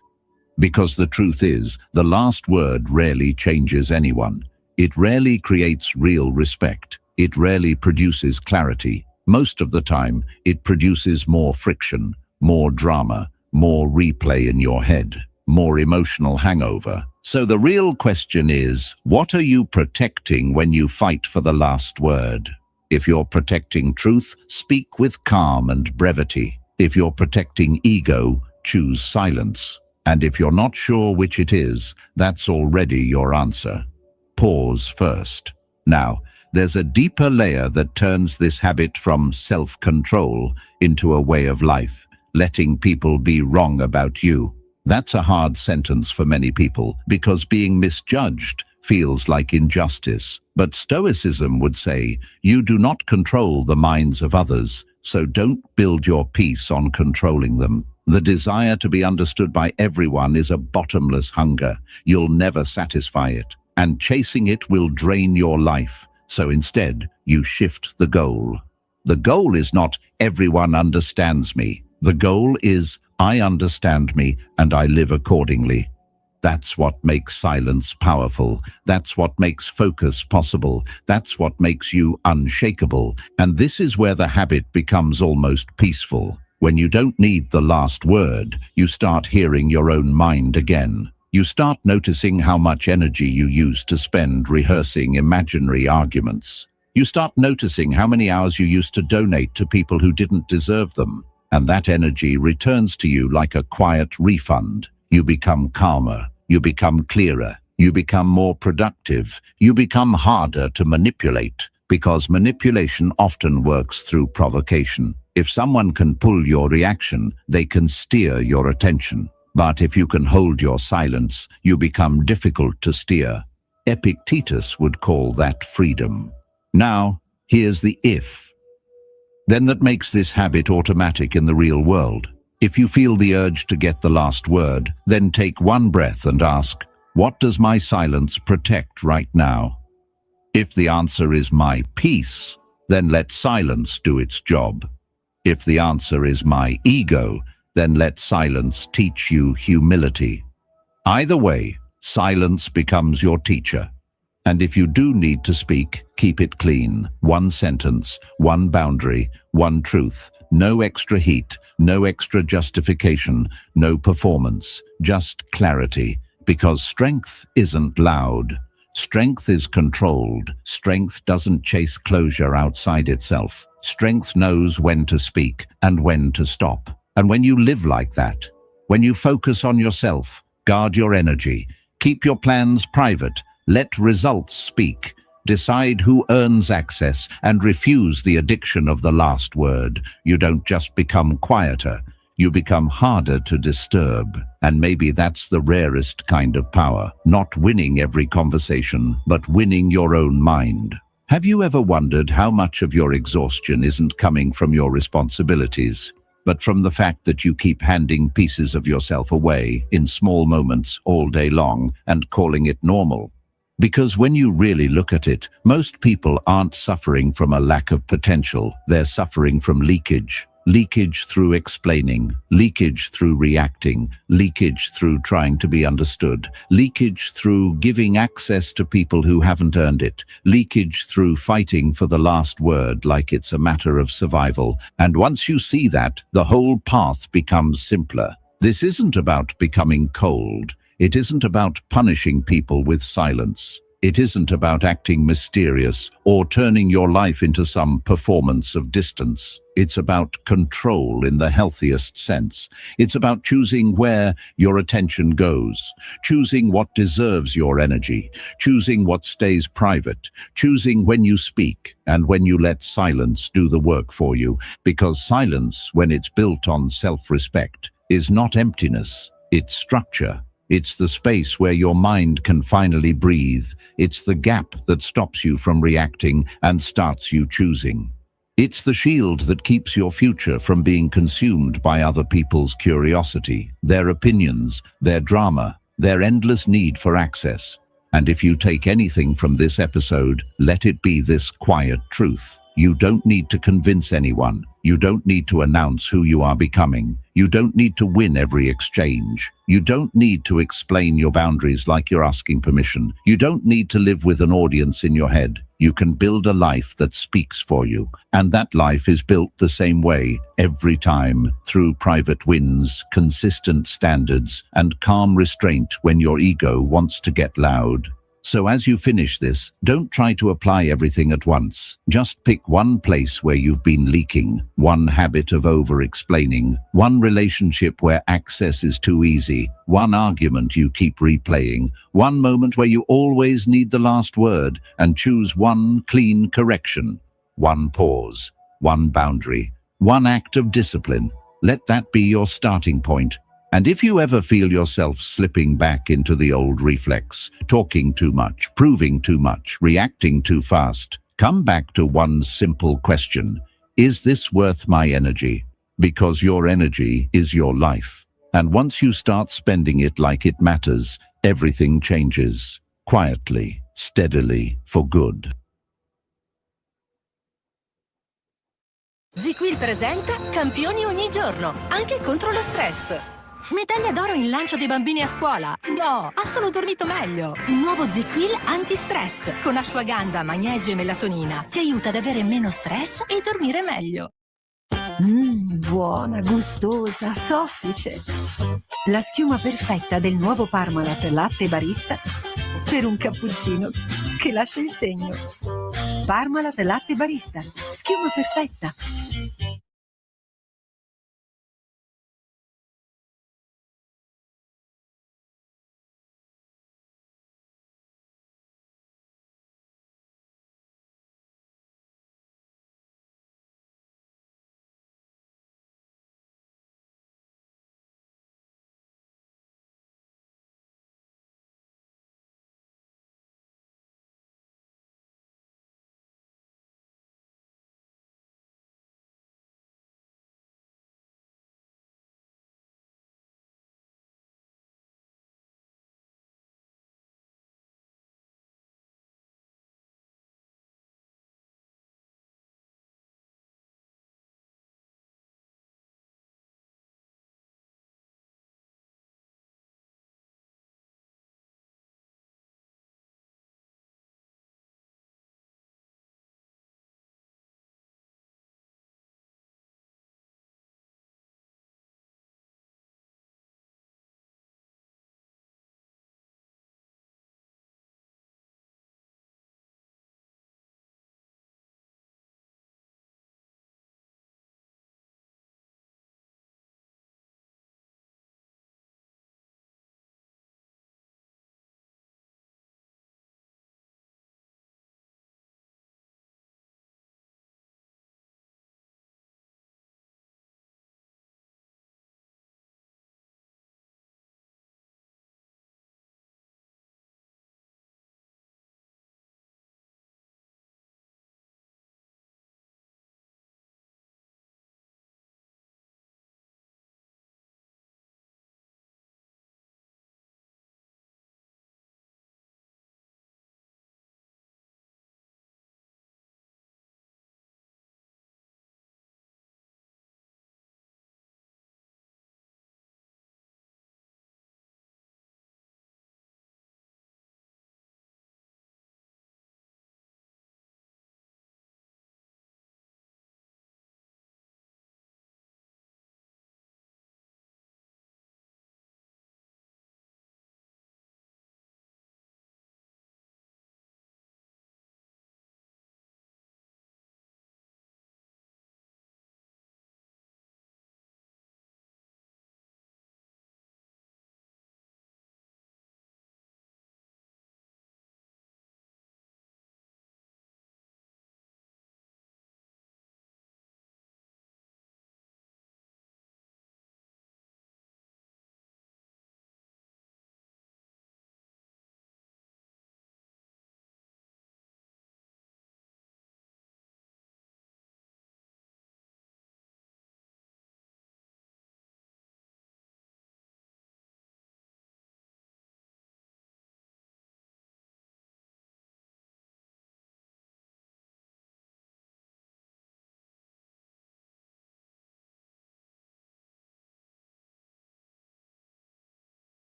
Because the truth is, the last word rarely changes anyone. It rarely creates real respect. It rarely produces clarity. Most of the time, it produces more friction, more drama, more replay in your head, more emotional hangover. So the real question is, what are you protecting when you fight for the last word? If you're protecting truth, speak with calm and brevity. If you're protecting ego, choose silence. And if you're not sure which it is, that's already your answer. Pause first. Now, there's a deeper layer that turns this habit from self-control into a way of life, letting people be wrong about you. That's a hard sentence for many people because being misjudged feels like injustice. But Stoicism would say, you do not control the minds of others, so don't build your peace on controlling them. The desire to be understood by everyone is a bottomless hunger. You'll never satisfy it, and chasing it will drain your life. So instead, you shift the goal. The goal is not everyone understands me. The goal is I understand me and I live accordingly. That's what makes silence powerful. That's what makes focus possible. That's what makes you unshakable. And this is where the habit becomes almost peaceful. When you don't need the last word, you start hearing your own mind again. You start noticing how much energy you used to spend rehearsing imaginary arguments. You start noticing how many hours you used to donate to people who didn't deserve them. And that energy returns to you like a quiet refund. You become calmer. You become clearer. You become more productive. You become harder to manipulate, because manipulation often works through provocation. If someone can pull your reaction, they can steer your attention. But if you can hold your silence, you become difficult to steer. Epictetus would call that freedom. Now, here's the if. Then that makes this habit automatic in the real world. If you feel the urge to get the last word, then take one breath and ask, what does my silence protect right now? If the answer is my peace, then let silence do its job. If the answer is my ego, then let silence teach you humility. Either way, silence becomes your teacher. And if you do need to speak, keep it clean. One sentence, one boundary, one truth. No extra heat, no extra justification, no performance, just clarity. Because strength isn't loud. Strength is controlled. Strength doesn't chase closure outside itself. Strength knows when to speak and when to stop. And when you live like that, when you focus on yourself, guard your energy, keep your plans private, let results speak, decide who earns access, and refuse the addiction of the last word, you don't just become quieter, you become harder to disturb. And maybe that's the rarest kind of power, not winning every conversation, but winning your own mind. Have you ever wondered how much of your exhaustion isn't coming from your responsibilities, but from the fact that you keep handing pieces of yourself away in small moments all day long and calling it normal? Because when you really look at it, most people aren't suffering from a lack of potential, they're suffering from leakage. Leakage through explaining, leakage through reacting, leakage through trying to be understood, leakage through giving access to people who haven't earned it, leakage through fighting for the last word like it's a matter of survival. And once you see that, the whole path becomes simpler. This isn't about becoming cold. It isn't about punishing people with silence. It isn't about acting mysterious or turning your life into some performance of distance. It's about control in the healthiest sense. It's about choosing where your attention goes, choosing what deserves your energy, choosing what stays private, choosing when you speak and when you let silence do the work for you. Because silence, when it's built on self-respect, is not emptiness, it's structure. It's the space where your mind can finally breathe. It's the gap that stops you from reacting and starts you choosing. It's the shield that keeps your future from being consumed by other people's curiosity, their opinions, their drama, their endless need for access. And if you take anything from this episode, let it be this quiet truth. You don't need to convince anyone. You don't need to announce who you are becoming. You don't need to win every exchange. You don't need to explain your boundaries like you're asking permission. You don't need to live with an audience in your head. You can build a life that speaks for you. And that life is built the same way every time, through private wins, consistent standards, and calm restraint when your ego wants to get loud. So as you finish this, don't try to apply everything at once. Just pick one place where you've been leaking, one habit of over-explaining, one relationship where access is too easy, one argument you keep replaying, one moment where you always need the last word, and choose one clean correction, one pause, one boundary, one act of discipline. Let that be your starting point. And if you ever feel yourself slipping back into the old reflex, talking too much, proving too much, reacting too fast, come back to one simple question. Is this worth my energy? Because your energy is your life. And once you start spending it like it matters, everything changes. Quietly, steadily, for good. ZQuil presenta Campioni ogni giorno, anche contro lo stress. Medaglia d'oro in lancio dei bambini a scuola. No, ha solo dormito meglio. Nuovo ZzzQuil anti-stress con ashwagandha, magnesio e melatonina. Ti aiuta ad avere meno stress e dormire meglio. Buona, gustosa, soffice. La schiuma perfetta del nuovo Parmalat latte barista per un cappuccino che lascia il segno. Parmalat latte barista, schiuma perfetta.